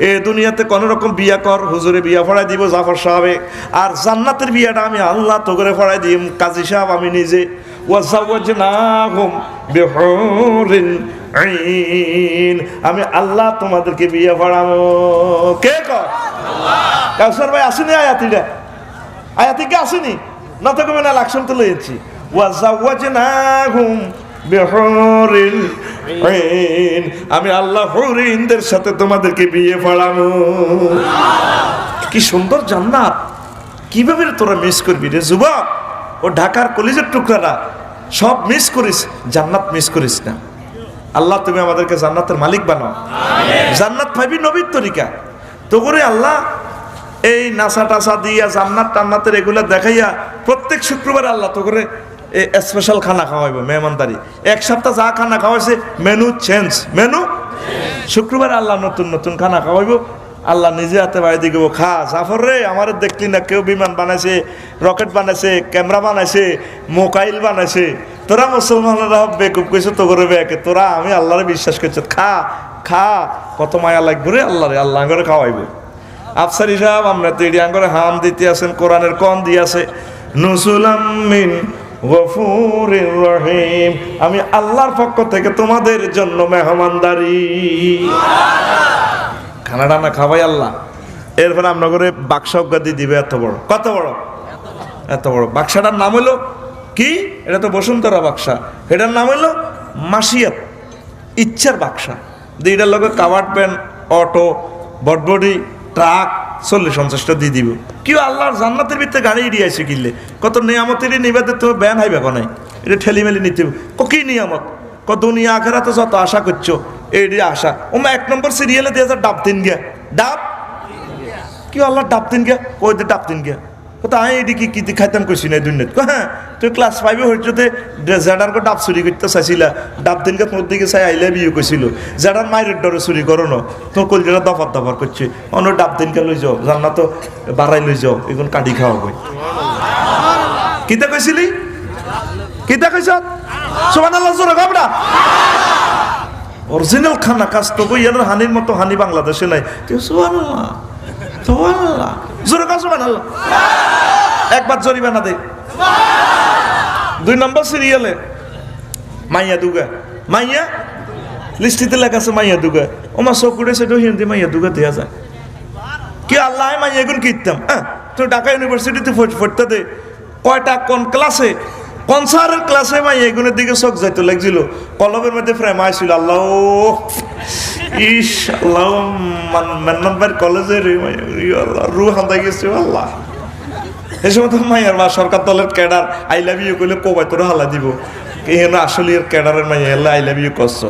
S1: এ দুনিয়াতে কোনো রকম বিয়া কর, হুজুরে বিয়া পড়াই দিব জাফর সাহেবে। আর জান্নাতের বিয়াটা আমি আল্লাহ তো করে পড়াই দিই, কাজী সাহেব আমি নিজে। ওয়াজাওয়াজনাহুম বিহুরিন আইন, আমি আল্লাহ তোমাদেরকে বিয়া পড়াবো। কে কর? আল্লাহ। কাউসার ভাই আসেনি আয়াতিটা? আয়াতিকে আসেনি না তো কবে না, লাকসাম তো লইছি। ওয়াজাওয়াজনাহুম বিহুরিন আইন, আমি আল্লাহ হুরিনদের সাথে তোমাদেরকে বিয়ে পড়াবো। কি সুন্দর জান্নাত, কিভাবে তোরা মিস করবি রে যুবক? ও ঢাকার কলিজের টুকরারা সব মিস করিস, জান্নাত মিস করিস না। আল্লাহ তুমি আমাদেরকে জান্নাতের মালিক বানাও। জান্নাত পাইবি নবীর তরিকা তো করে। আল্লাহ এই নাসা টাসা দিয়া জান্নাত টান্নাতের এগুলা দেখাইয়া প্রত্যেক শুক্রবার আল্লাহ তো করে স্পেশাল খানা খাওয়াইব, মেহমানদারি। 1 সপ্তাহ যা খানা খাওয়াইছে মেনু চেঞ্জ, মেনু। শুক্রবার আল্লাহ নতুন নতুন খানা খাওয়াইব। আল্লাহ নিজে হাতে বাড়ি দিয়ে গেবো, খা জাফর রে, আমার দেখলি না কেউ বিমান বানাইছে, রকেট বানাইছে, ক্যামেরা বানাইছে, মোবাইল বানাইছে, তোরা মুসলমানরা বেকুব কইছে তো করে বেকে, তোরা আমি আল্লাহরে বিশ্বাস করছি, খা খা, কত মায়া লাগবে রে আল্লাহ রে। আল্লাহ করে খাওয়াইব। আফসারি সাহেব আমরা তো এটি আঙ্গরে হাম দিতে আছেন, কোরআনের কন দিয়েছে নুসুলাম মিন গফুরির রহিম, আমি আল্লাহর পক্ষ থেকে তোমাদের জন্য মেহমানদারি। খানা টানা খাওয়াই আল্লাহ। এরপরে আমরা করে বাক্স অজ্ঞাদি দিবে, এত বড়, কত বড়, এত বড় বাক্সাটার নাম হলো কি? এটা তো বসুন্ধরা বাক্সা, এটার নাম হলো মাসিয়াত, ইচ্ছার বাক্সা। দুইটার লগে কাভার্ড প্যান্ট, অটো, বটবডি, ট্রাক 40-50টা দিয়ে দিব। কেউ আল্লাহর জান্নাতের ভিতরে গাড়ি দিয়ে আসে কিনলে কত নিয়ামতেরই নিবাদে তুমি ব্যান হাইবে নাই, এটা ঠেলিমেলি নিতে কি নিয়ামত, দুনিয়া আখেরাতে যত আশা করছো এইটি আশা। ওমা 1 নম্বর সিরিয়ালে দিয়ে ডাব তিন গিয়া, ডাব কি আল্লাহ ডাব তিন গিয়া, ওই ডাব তিন গিয়া তো আমি এদিকে কি খাইতাম কইছি না দুনিয়াত হ্যাঁ তুই ক্লাস 5 হইতে জেডার কো ডাব চুরি করতে চাইছিলা ডাব দিনকে তোর দিকে চাই আইলে বিয়ে কইছিল জেডার মায়ের ডরে চুরি করো না তোর কলজেরা দফার দফার করছে অন্য ডাব দিনকে লই যাও জান্না তো বাড়াই লই যাও এখন কাটি খাওয়া বই কিতা কইছিলি কিতা কইছ সুবহানাল্লাহ জোরে গাবড়া অরিজিনাল খানা কাজ তো ইয়ার হানির মতো হানি বাংলাদেশে নাই তুই সুবহানাল্লাহ সুবহানাল্লাহ জোরে কাজ সুবহানাল্লাহ একবার জরিমানা দে 2 নম্বর সিরিয়ালে মাইয়া দুগা মাইয়া লিস্টিতে লেখা আছে মাইয়া দুগা ওমা চকুরে সেটা হিন্দি মাইয়া দুগা দেয়া যায় কি আল্লাহ মাইয়া এগুন কিতাম হ্যাঁ তো ঢাকা ইউনিভার্সিটিতে পড়তে দে কয়টা কোন ক্লাসে কোন স্যারের ক্লাসে মাইয়া এগুনের দিকে চোখ যাইতো লাগছিল কলমের মধ্যে ফ্রেম আইছিল আল্লাহ ইস আল্লাহ মান্নানবার কলেজে রে মাইয়া আল্লাহ রু হান্দাই গেছে আল্লাহ এই সময় তো মাইয়ার বা সরকার দলের ক্যাডার আই লাভ ইউ কইলে কোবাই তোরা হালা দিব এখানে আসলে ক্যাডারের মাইয়া আল্লাহ আই লাভ ইউ করছো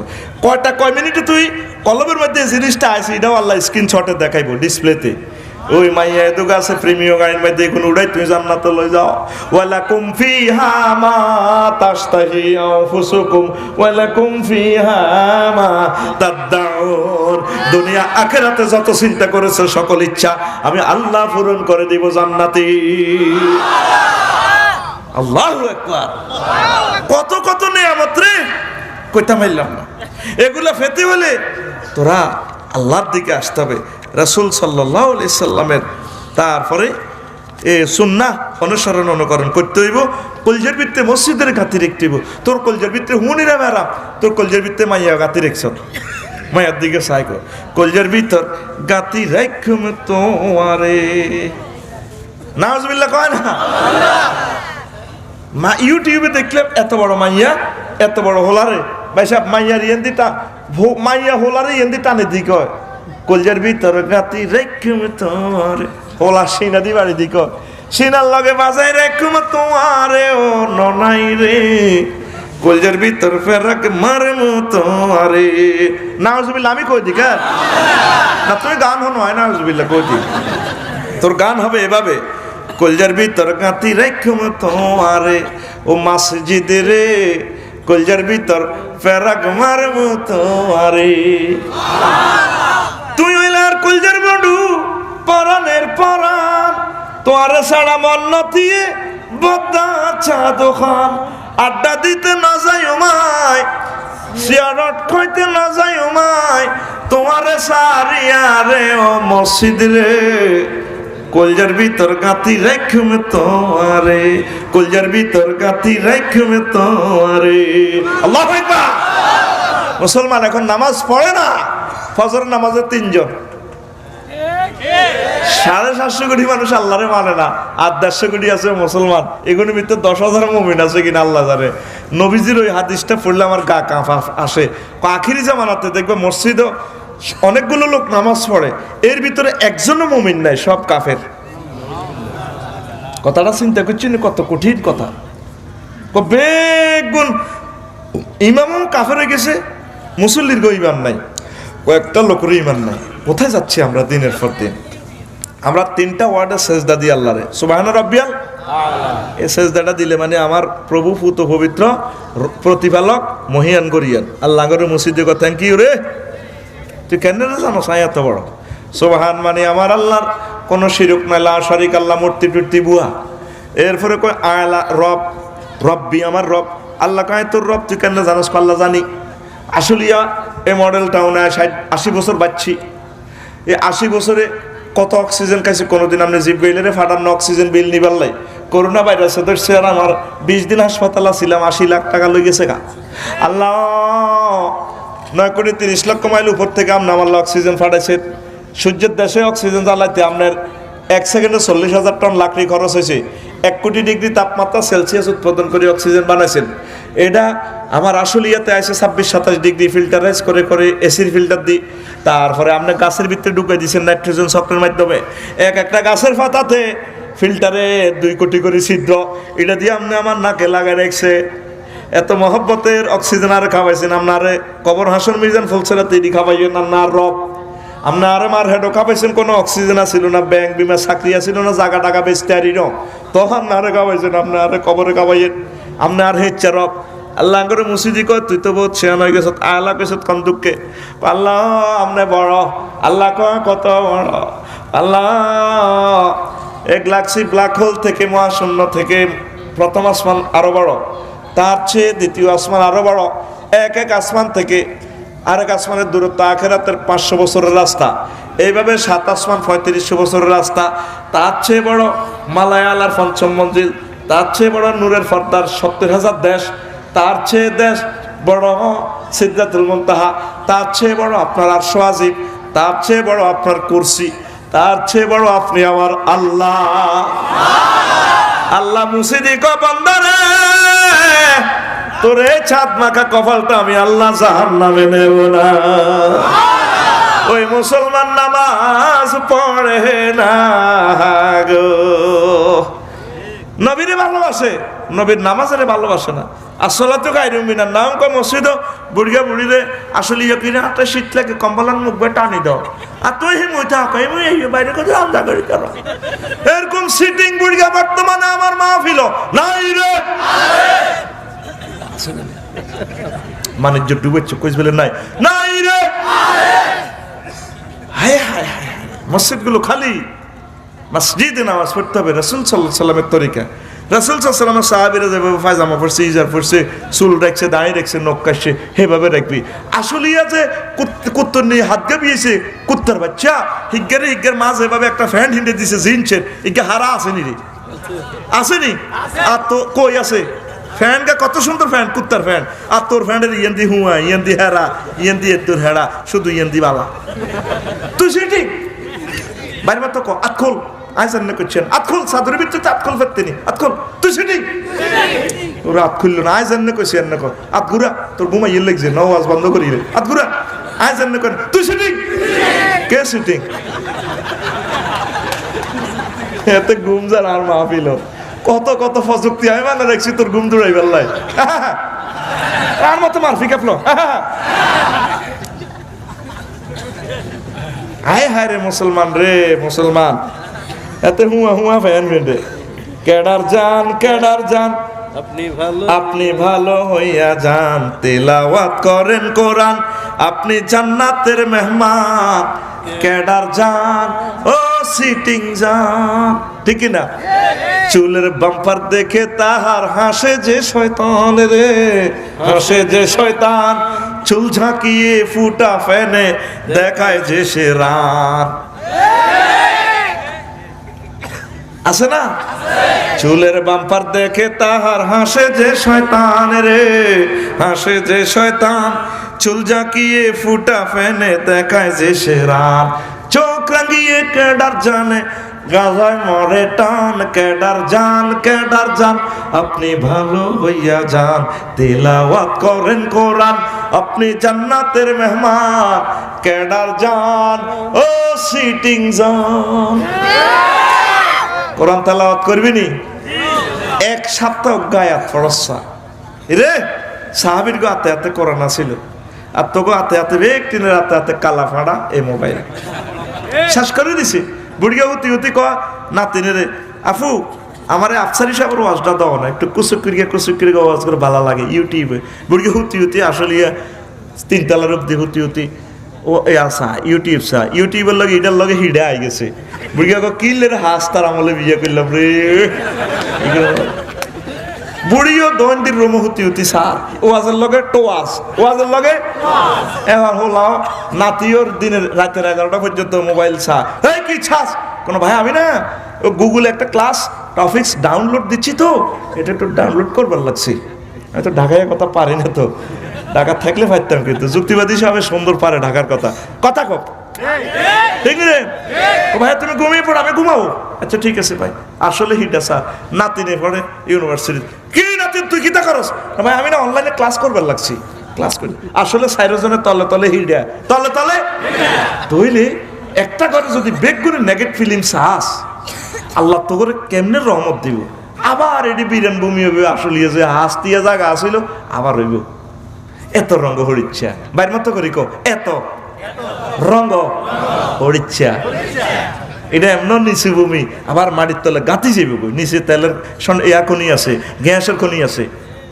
S1: কয় মিনিটে তুই কলমের মধ্যে জিনিসটা আছে এটাও আল্লাহ স্ক্রিনশটে দেখাইবো ডিসপ্লেতে ওই মাইয়া এদুকা আছে প্রেমীয় গাড়ির মধ্যে এখন উড়াই তুমি জান্নাতে লই যাও ওয়ালাকুম ফিহা মা তাশতাহি আনফুসুকুম ওয়ালাকুম ফিহা মা তাদউন দুনিয়া আখিরাতে যত চিন্তা করেছে সকল ইচ্ছা আমি আল্লাহ পূরণ করে দেব জান্নাতে আল্লাহু আকবার কত কত নিয়ামত রে কইতা মাইলাম না এগুলা পেতে হলে তোরা আল্লাহর দিকে আসতে হবে রাসূল সাল্লাল্লাহু আলাইহি সাল্লামের তারপরে সুন্নাহ অনুসরণ অনুকরণ করতে হইব কলজের ভিতরে মসজিদের গাতি রাখতে হইব তোর কলজের ভিতরে হুনিরা বেড়া তোর কলজের ভিতরে মাইয়া গাতি রাখছ মায়ের দিকে সাই কর কলজের ভিতর গাতি রাখম তোমারে নাউজুবিল্লাহ কয় না মা ইউটিউবে দেখলে এত বড় মাইয়া এত বড় হোলারে ভাই সাহেব মাইয়ার ইয়েন্দিটা মাইয়া হোলারে ইয়েন্দি টানে দিক হয় কলজার ভিতর গাতি রেখম তোমার হোলা সিনা দি বাড়ি দিক সিনার লগে বাজাই রেখম তোমারে ও ননাই রে কলজার ভিতর ফেরাক মারে তোমারে নাউজুবিল্লাহ আমি কই দিক না তুই গান হন হয় নাউজুবিল্লাহ কই দিক তোর গান হবে এভাবে কলজার ভিতর গাতি রেখম তোমারে ও মসজিদ রে কলজার ভিতর ফেরাক মারব তোমারে তুই হইলার কলজার বন্ধু পরানের পরান তোয়ারে ছাড়া মন নথিয়ে বদ্দা চা দোকান আড্ডা দিতে না যাই মাই সিয়ারট খাইতে না যাই মাই তোমারে সারিয়া রে ও মসজিদ রে কলজার ভিতর গাতি রাখম তোমারে কলজার ভিতর গাতি রাখম তোমারে আল্লাহু আকবার মুসলমান এখন নামাজ পড়ে না ফজর নামাজে 3 জন 750 কোটি মানুষ আল্লাহরে মানে না আর 150 কোটি আছে মুসলমান এগুলোর ভিতরে 10,000 মুমিন আছে কিনা আল্লাহ জানে নবীজির ওই হাদিসটা পড়লে আমার গা কাঁপা আসে আখিরি জামানাতে দেখবে মসজিদও অনেকগুলো লোক নামাজ পড়ে এর ভিতরে একজনও মুমিন নাই সব কাফের কথাটা চিন্তা করছেন কত কঠিন কথা বেগুন ইমামও কাফের হয়ে গেছে মুসল্লির গো ইমান নাই কয়েকটা লোকের ইমান নাই কোথায় যাচ্ছি আমরা দিনের পর দিন আমরা 3টা ওয়ার্ডে সেজদা দিই আল্লাহরে সুবহানা রাব্বিয়াল আলা এই সেজদাটা দিলে মানে আমার প্রভু পুত পবিত্র প্রতিপালক মহিয়ান করিয়ান আল্লাহ গরে মসজিদে কথা থ্যাংক ইউ রে তুই কেন জানো সাই এত বড় সুবহান মানে আমার আল্লাহর কোনো শিরক নাই লা শারিক আল্লাহ মূর্তি টুর্তি বুয়া এরপরে কয় আলা রব রব্বি আমার রব আল্লাহ কয় তোর রব তুই কেন জানোস আল্লাহ জানি আসলিয়া এই মডেল টাউনে 80 বছর বাচ্চি এই 80 বছরে কত অক্সিজেন খাইছে কোনোদিন আপনি জিপ গইলে রে ফাটানো অক্সিজেন বিল নিবার লাই করোনা ভাইরাসে তো স্যার আমার 20 দিন হাসপাতাল ছিলাম 80 লাখ টাকা লই গেছে গা আল্লাহ 9 কোটি 30 লক্ষ মাইল উপর থেকে আপনি আমার অক্সিজেন ফাটাইছে সূর্যের দেশে অক্সিজেন জ্বালাইতে আপনার 1 সেকেন্ডে 40,000 টন লাকড়ি খরচ হয়েছে 1 কোটি ডিগ্রি তাপমাত্রা সেলসিয়াস উৎপাদন করে অক্সিজেন বানাইছেন এটা আমার আসলিয়াতে আসে 26-27 ডিগ্রি ফিল্টারাইজ করে করে এসির ফিল্টার দিই তারপরে আপনি গাছের ভিতরে ঢুকে দিয়েছেন নাইট্রোজেন চক্রের মাধ্যমে একটা গাছের পাতাতে ফিল্টারে 2 কোটি করে ছিদ্র এটা দিয়ে আপনি আমার নাকে লাগাই রাখছে এত মহব্বতের অক্সিজেন আর খাওয়াইছেন আপনারে কবর হাসন মিজান ফুলছেরা তৈরি খাওয়াইবেন না রব আপনি আরে মার হেডো খাপাইছেন, কোনো অক্সিজেন ছিল না, ব্যাংক বিমা চাকরি ছিল না, জাগা টাকা বেচতে আরি ন, তখন না আরে খাপাইছেন, আপনি আরে কবরে খাপাইয়েন, আপনি আর হেচ্ছা রব। আল্লাহ করে মুসিদি কয় তুই তো বহুত ছেন হয়ে গেছ, আল্লাহ কেছ কন দুঃখে, আল্লাহ আপনি বড়, আল্লাহ কয় কত বড়, আল্লাহ 1 লাখ ব্ল্যাক হোল থেকে, মহাশূন্য থেকে প্রথম আসমান আরো বড়, তার চেয়ে দ্বিতীয় আসমান আরো বড়, এক আসমান থেকে আরেক আসমানের দূরত্ব আখিরাতের 500 বছরের রাস্তা, এইভাবে 7 আসমান 3500 বছরের রাস্তা, তার চেয়ে বড় মালায়ালার 5ম মঞ্জিল, তার চেয়ে বড় নূরের পর্দার 70,000 দেশ, তার চেয়ে দেশ বড় সিদরাতুল মুনতাহা, তার চেয়ে বড় আপনার আরশ আজিম, তার চেয়ে বড় আপনার কুরসি, তার চেয়ে বড় আপনি আমার আল্লাহ। আল্লাহ মুসিদি কো বান্দারে তোরে ছাদ মাখা কপালটা আমি আল্লাহ জাহান্নামে নেব না। ওই মুসলমান নামাজ পড়ে না গো, নবীরে ভালোবাসে, নবীর নামাজের ভালোবাসে না। আসলে তো গাইরুম মিনার নাম কয় মসজিদ বুড়িয়া বুড়িরে আসলে ইয়ে কিনা হাতে শীত লাগে কম্বলার মুখ বে টানি দাও, আর তুই হি মুই থাক এই বাইরে কোথাও আমদা করি করো, এরকম সিটিং বুড়িয়া বর্তমানে আমার মাহফিল নাই রে, বাণিজ্য ডুবেছে কইস বলে নাই নাই রে, হায় হায় হায়, মসজিদ গুলো খালি। মসজিদে নামাজ পড়তে হবে রাসূল সাল্লাল্লাহু আলাইহি ওয়াসাল্লামের তরিকা। রাসূল সাল্লাল্লাহু আলাইহি ওয়াসাল্লাম সাহাবীরা যেভাবে পায়জামা পরছে, ইজার পরছে, চুল রাখছে, দাঁড়িয়ে রাখছে, নখ কাটছে, সেভাবে রাখবি। আসলে আছে কুত্তর নিয়ে হাত গাবিয়েছে, কুত্তার বাচ্চা হিগ্গার মাঝ এভাবে একটা ফ্যান হিন্ডে দিছে জিনছেন, ইগা হারা আসেনি রে, আসেনি? আর তো কই আছে ফ্যান গা, কত সুন্দর ফ্যান, কুত্তার ফ্যান, আর তোর ফ্যানের ইয়ান্দি হুয়া, ইয়ান্দি হেরা, ইয়ান্দি তোর হেরা, শুধু ইয়ান্দি বালা, তুই সেটি বাইরে তো ক আতখোল আইসান না করছেন, আতখোল সাদরের ভিতরে আতখোল ফেরতেনি, আতখোল তুই সেটি তোর আত খুললো না, আইসান না করছি না কর, আত ঘুরা তোর ঘুমাই ইয়ে লাগছে, নওয়াজ বন্ধ করি রে, আত ঘুরা আইসান না কর, তুই সেটি কে সিটিং এতে ঘুম যান আর মাহফিল কত কত প্রযুক্তি আমি মানে রাখছি তোর ঘুম দৌড়াই বেল্লাই আর মতো মারফি কাপলো হায় হায় রে মুসলমান রে মুসলমান, এতে হুয়া হুয়া ফ্যান ফেন্ডে কেডার জান আপনি ভালো হইয়া যান, তেলাওয়াত করেন কোরআন, আপনি জান্নাতের মেহমান, কেডার জান ও সিটিং জান, ঠিক না? চুলের বাম্পার দেখে তাহার হাসে যে শয়তান রে, হাসে যে শয়তান, চুল ঝাঁকিয়ে ফুটা ফেনে দেখায় যে সে রান, আছে না? চুলের বাম্পার দেখে তাহার হাসে যে শয়তান রে, হাসে যে শয়তান, চুল ঝাঁকিয়ে ফুটা ফেনে দেখায় যে সে রান, চোখ রাঙিয়ে কেডার জানে গাজায় মরে টান, কেডার জান আপনি ভালো হইয়া যান, তেলাওয়াত করেন কোরআন, আপনি জান্নাতের মেহমান, কেডার জান ও সিটিং জান। কোরআন তেলাওয়াত করবি নি, 1 সপ্তাহ গায়াত ফরসা রে, সাহাবীর গো হাতে হাতে কোরআন ছিল, আর তোকে হাতে হাতে ব্যক্তিনের হাতে হাতে কালা ফাড়া এই মোবাইল শেষ করে দিছি। বুড়িয়া উতি কয় নাতিনে রে আফু আমারে আফসারি সাহেবের ওয়াজটা দাও না, একটু কুচুক করিয়া ওয়াজ করে ভালো লাগে ইউটিউবে। বুড়িয়া হুতি আসলে 3 তলার অব্দি হুতি ও এ আসা ইউটিউবের লগে এটার লগে হিডে আই গেছে। বুড়িয়া কিনলে রে হাস তার আমলে বিয়ে করলাম রে, বুড়িও দৈন্দির রোম হুতি সার ওয়াজের লগে ওয়াজের লগে এবার হলাও নাতিওর দিনের রাতের 11টা পর্যন্ত মোবাইল এই কি ছাস কোনো ভাই, আমি না ও গুগলে একটা ক্লাস টপিক্স ডাউনলোড দিচ্ছি, তো এটা একটু ডাউনলোড করবার লাগছি, আমি তো ঢাকায় কথা পারি না, তো ঢাকা থাকলে পারতাম, কিন্তু যুক্তিবাদী হিসাবে সুন্দর পারে ঢাকার কথা কপ ঠিক রে ভাই, তুমি ঘুমিয়ে পড়ো আমি ঘুমাবো, আচ্ছা ঠিক আছে ভাই। আসলে হিটা স্যার নাতিনে পড়ে ইউনিভার্সিটি, কি নাতিন তুই কিতা করস ভাই, আমি না অনলাইনে ক্লাস করবার লাগছি, ক্লাস করি আসলে 4 জনের তলে হিডা তলে তৈলে একটা করে যদি বেগ করে নেগেটিভ ফিলিংস আস, আল্লাহ তো করে কেমনে রহমত দিব, আবার এটি বিরান ভূমি হবে, আসলে যে হাস দিয়া জায়গা আসিল আবার হইব, এত রঙ হরিচ্ছা বাইর মতো করি এত রঙ্গ পরীক্ষা এটা এমন নিচু ভূমি আবার মাটির তলে গাঁতি যাবে নিচে তেলের ইয়া খনি আছে গ্যাসের খনি আছে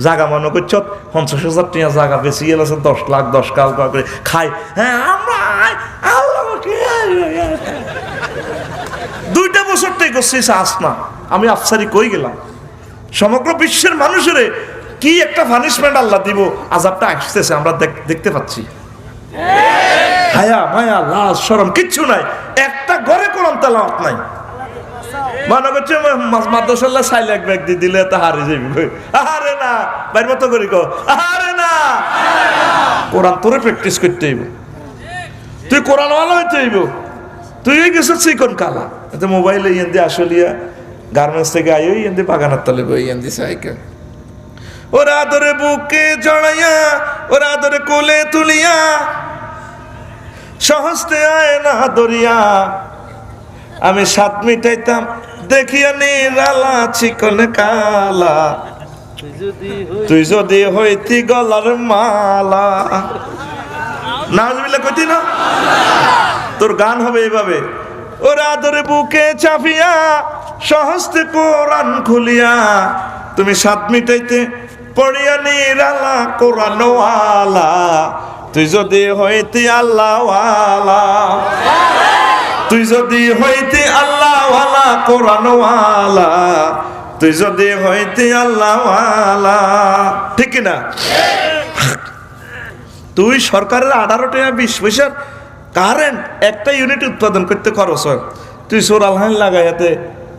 S1: জাগা মনে করছ 50,000 টাকা জাগা বেশি গেল 10 লাখ 10 কাল করে খাই হ্যাঁ আমরা 2টা বছরটাই করছি আস না আমি আফসারি কই গেলাম সমগ্র বিশ্বের মানুষের কি একটা পানিশমেন্ট আল্লাহ দিব আযাবটা আসতেছে আমরা দেখতে পাচ্ছি হায়া মায়া লাজ শরম কিচ্ছু নাই একটা ঘরে কোরআন তেলাওয়াত নাই মনে করছে মাদ্রাসাল্লাহ সাইলে এক ব্যক্তি দিলে তা হারে যাবি আরে না বাইর মতো করি কো আরে না কোরআন তোরে প্র্যাকটিস করতে হইব তুই কোরআন ওয়ালা হইতে হইব তুই গেছ চিকন কালা এতে মোবাইলে ইয়েন দিয়ে আসলিয়া গার্মেন্টস থেকে আইও ইয়েন দিয়ে বাগানের তলে বই ইয়েন দিয়ে সাইকেল ওরা ধরে বুকে জড়াইয়া ওরা ধরে কোলে তুলিয়া সহস্তে আয় না দরিয়া আমি 7 মিটাইতাম দেখিয়া নিরালা চিকন কালা তুই যদি হইতি গলার মালা নাউজুবিল্লাহ কইতি না তোর গান হবে এইভাবে ওরা ধরে বুকে চাপিয়া সহস্তে কোরআন খুলিয়া তুমি 7 মিটাইতে পড়িয়া নিরালা কোরআন ওয়ালা তুই যদি হইতি আল্লাহ ওয়ালা তুই যদি হইতি আল্লাহ ওয়ালা কোরআন ওয়ালা তুই যদি হইতি আল্লাহ ওয়ালা ঠিক না তুই সরকারের 18 টাকা 20 পয়সার কারেন্ট একটা ইউনিট উৎপাদন করতে খরচ হয় তুই সোর আলহান লাগাইতে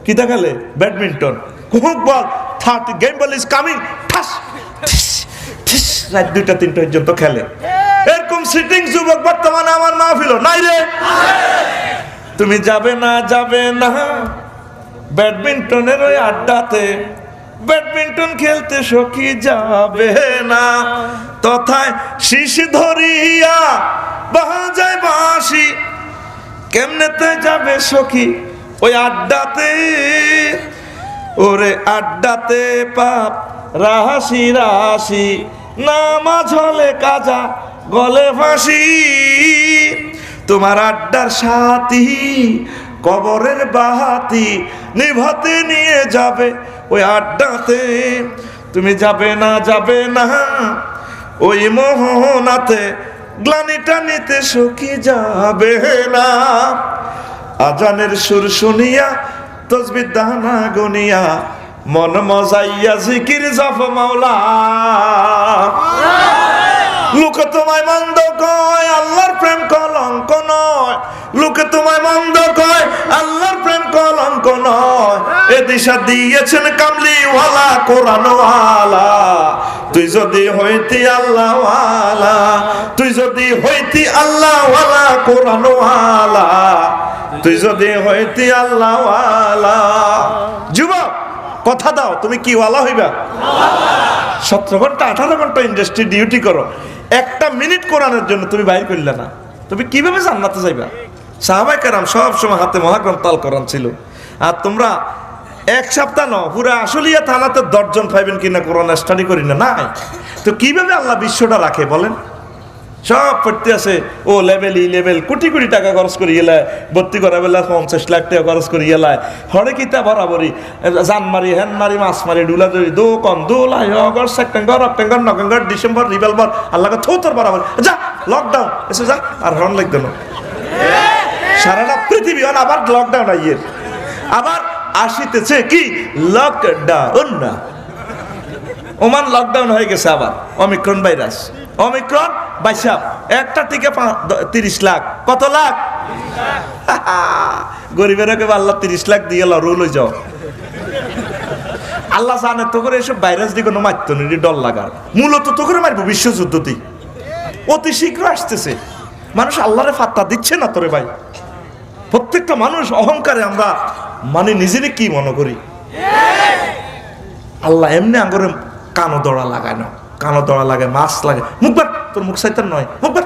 S1: কি দেখালে ব্যাডমিন্টন খুব বল 30 গেম বল ইজ কামিং ঠাস রাত 2টা 3টা পর্যন্ত খেলে এরকম সিটিং যুবক বর্তমানে আমার মাহফিল নাই রে তুমি যাবে না ব্যাডমিন্টনের ওই আড্ডাতে ব্যাডমিন্টন খেলতে সখী যাবে না তথায় শিশি ধরিয়া বাজায় বাঁশি কেমনেতে যাবে সখী ওই আড্ডাতে ওরে আড্ডাতে পাপ রাশি রাশি নামাজ হলে কাজা গলে ফাঁসি তোমার আড্ডার সাথী কবরের বাহাতি নিভাতে নিয়ে যাবে ওই আড্ডাতে তুমি যাবে না ওই মোহনাতে গ্লানিটা নিতে সখী যাবে না আজানের সুর শুনিয়া তসবিহ দানা গুনিয়া মন মজাইয়া জিকির জপ মাওলা লোকে তোমায় মন্দ কয় আল্লাহর প্রেম কলঙ্ক নয় লোকে তোমায় মন্দ কয় আল্লাহর প্রেম কলঙ্ক নয় এ দিশা দিয়েছেন কামলিওয়ালা কোরআনওয়ালা তুই যদি হইতি আল্লাহওয়ালা তুই যদি হইতি আল্লাহওয়ালা কোরআনওয়ালা তুই যদি হইতি আল্লাহওয়ালা যুবক কথা দাও তুমি কি ওয়ালা হইবা 17 ঘন্টা 18 ঘন্টা ইন্ডাস্ট্রি ডিউটি করো 1 মিনিট কোরআনের জন্য তুমি বাইর করলে না তুমি কিভাবে জান্নাতে যাইবা সাহাবায়ে কেরাম সব সময় হাতে মহাগ্রন্থ আল কোরআন ছিল আর তোমরা 1 সপ্তাহ ন পুরো আশুলিয়া থানাতে 10 জন পাইবেন কিনা কোরআন স্টাডি করি না নাই তো কিভাবে আল্লাহ বিশ্বটা রাখে বলেন সব পড়তে আছে ও লেভেল ই লেভেল কোটি কোটি টাকা খরচ করি গেলায় ভর্তি করা বেলা 50 লাখ টাকা খরচ করি গেলায় হরে কিতা বরাবরই জান মারি হ্যান মারি মাছ মারি ডুলা ধরি দো কম দোলাই August September October November December revolver আল্লাহকে থৌতর বরাবর যা লকডাউন এসে যা আর হর্ন লাগবে না সারাটা পৃথিবী আবার লকডাউন আইয়ের আবার আসিতেছে কি লকডাউন না ওমান লকডাউন হয়ে গেছে আবার ওমিক্রন ভাইরাস ওমিক্রন বাইসাপ একটা থেকে 30 লাখ কত লাখ গরিবের আল্লাহ 30 লাখ দিয়ে রোল হয়ে যাও আল্লাহ জানে তো করে এসব ভাইরাস দিয়ে কোনো মারতো না ডর লাগার মূলত তো করে মারবো বিশ্বযুদ্ধতেই অতি শীঘ্র আসতেছে মানুষ আল্লাহরে ফাত্তা দিচ্ছে না তোরে ভাই প্রত্যেকটা মানুষ অহংকারে আমরা মানে নিজেরে কি মনে করি আল্লাহ এমনি আঙ্গরে কানো দড়া লাগায় না কানো দড়া লাগে মাছ লাগে মুখবার তোর মুখ সাইতার নয় মুখবার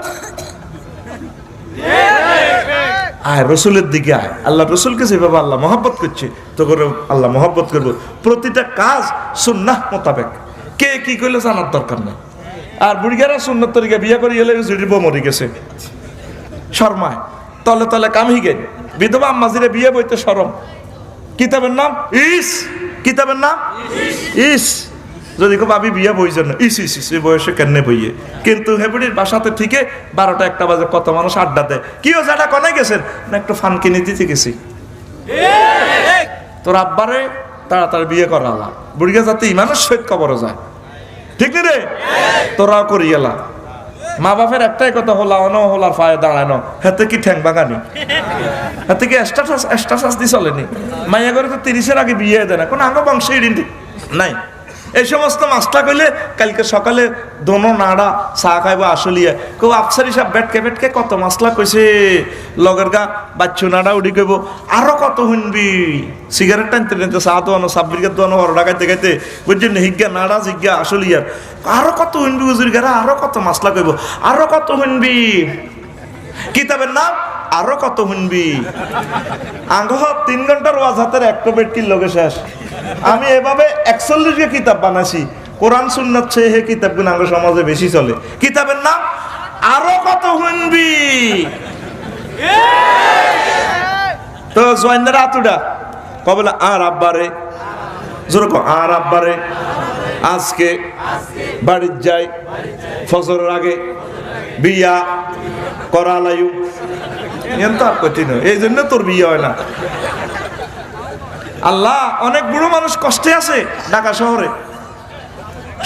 S1: আয় রসুলের দিকে আয় আল্লাহ রসুলকে যেভাবে আল্লাহ মহব্বত করছে তো করে আল্লাহ মহব্বত করবো প্রতিটা কাজ সুন্নাহ মোতাবেক কে কি করলে জানার দরকার নেই আর বুড়িগারা সুন্নত তরিকা বিয়ে করে গেলে জুড়িব মরে গেছে শর্মায় তলে তলে কামহি গে বিধবা আম্মাজিরে বিয়ে বইতে শরম কিতাবের নাম ইস কিতাবের নাম ইস যদি কেউ ভাবি বিয়ে বই জন্য ইস ইস ইস বয়সে কেন বইয়ে কিন্তু হেবুড়ির বাসাতে ঠিকে 12টা 1টা বাজে কত মানুষ আড্ডা দেয় কি ও জাটা কোনে গেছেন না একটু ফান কিনে দিতে গেছি তোর আব্বারে তাড়াতাড়ি বিয়ে করা আলা বুড়িয়া যাতে ইমানের সহিত কবরে যায় ঠিক নি রে তোরাও করি এলা মা বাপের একটাই কথা হলা অন হলার পায়ে দাঁড়ানো হাতে কি ঠ্যাং বাগানি হাতে কি এস্টাস দিয়ে চলেনি মাইয়া করে তো 30-এর আগে বিয়ে দেয় না কোনো আঙ্গ বংশ নাই এই সমস্ত মাছটা কইলে কালকে সকালে দোনো নাড়া চা খাইব আসলিয়া কেউ আফসারি সাহেব বেটকে কত মাছলা কইছে লগের গা বাচ্চু নাড়া উড়ি কইব আরো কত শুনবি সিগারেট টানতে টানতে চা দোয়ানো সাব্বির দোয়ানো হরডা খাইতে খাইতে বুঝছেন হিজ্ঞা নাড়া জিজ্ঞা আসলিয়ার আরো কত শুনবি হুজুর গারা আরো কত মাছলা কইব আরো কত শুনবি কিতাবের নাম আরো কত শুনবি আঙ্গ 3 ঘন্টার ওয়াজ হাতের একটা বেটকির লগে শেষ আমি এভাবে 41 কিতাব বানাইছি কোরআন সুন্নাত চেয়ে হে কিতাবগুলো আঙ্গ সমাজে বেশি চলে কিতাবের নাম আরো কত শুনবি তো জয়নার আতুডা কবলা আর আব্বারে জোর কো আর আব্বারে আজকে বাড়ির যাই ফজরের আগে বিয়া করালায়ু এত আর কঠিন এই জন্য তোর বিয়ে হয় না আল্লাহ অনেক বুড়ো মানুষ কষ্টে আছে ঢাকা শহরে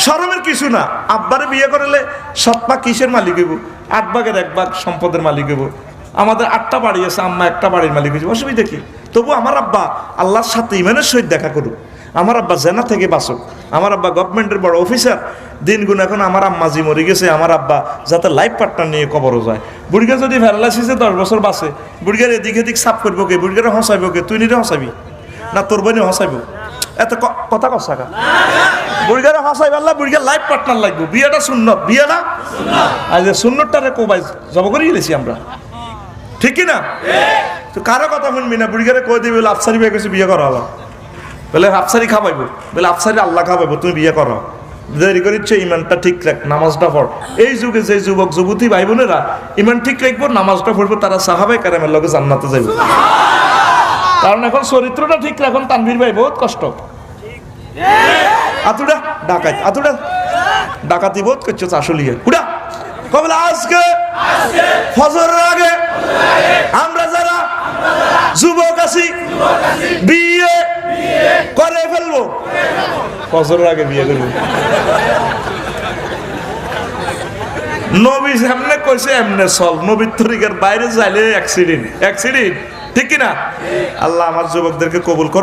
S1: শরমের কিছু না আব্বারে বিয়ে করলে 7 ভাগ কিসের মালিক হইব 8 ভাগের 1 ভাগ সম্পদের মালিক হইব আমাদের 8টা বাড়ি আছে আম্মা একটা বাড়ির মালিক হয়েছে অসুবিধা কি তবু আমার আব্বা আল্লাহর সাথে ইমানের সহিত দেখা করুক আমার আব্বা জেনা থেকে বাঁচুক আমার আব্বা গভর্নমেন্টের বড় অফিসার দিনগুণ এখন আমার আম্মাজি মরে গেছে আমার আব্বা যাতে লাইফ পার্টনার নিয়ে কবরও যায় বুড়িগা যদি প্যারালাইসিসে 10 বছর বাঁচে বুড়িগার এদিক এদিক সাফ করবো কে বুড়িগারে হসাইব কে তুই নিজে হসাবি না তোর বোনে হসাইব এত কথা কস টাকা বুড়িগারে হসাইব আল্লাহ বুড়িগার লাইফ পার্টনার লাগবে বিয়েটা সুন্নত বিয়ে না আজ সুন্নতটারে কোবাই জব করে গেছি আমরা ঠিক কি না তো কারো কথা শুনবি না বুড়িগারে কই দিবি বলে আফসারি বিয়ে করছে বিয়ে করা হলো বলে আফসারি খাবাইবো বলে আফসারি আল্লাহ খাবাইবো তুমি বিয়ে করো দেরি করিচ্ছে ইমানটা ঠিক রাখ নামাজটা পড় এই যুগে যে যুবক যুবতী ভাই বোনেরা ইমান ঠিক রাখবো নামাজটা পড়বো তারা সাহাবায়ে কেরামের লগে জান্নাতে যাইব কারণ এখন চরিত্রটা ঠিক রাখুন তানভীর ভাই বহুত কষ্ট আতুডা আতুডা ডাকাতি বহুত করছে চাষলিয়ে উড়া কবলে আজকে ফজরের আগে আমরা যারা যুবক আছি বিয়ে করে ফেলবো ফজরের আগে বিয়ে করবো নবী সামনে কইছে এমনে চল নবীর তরিকার বাইরে যাইলে অ্যাক্সিডেন্ট ঠিক কিনা আল্লাহ আমার যুবকদেরকে কবুল করে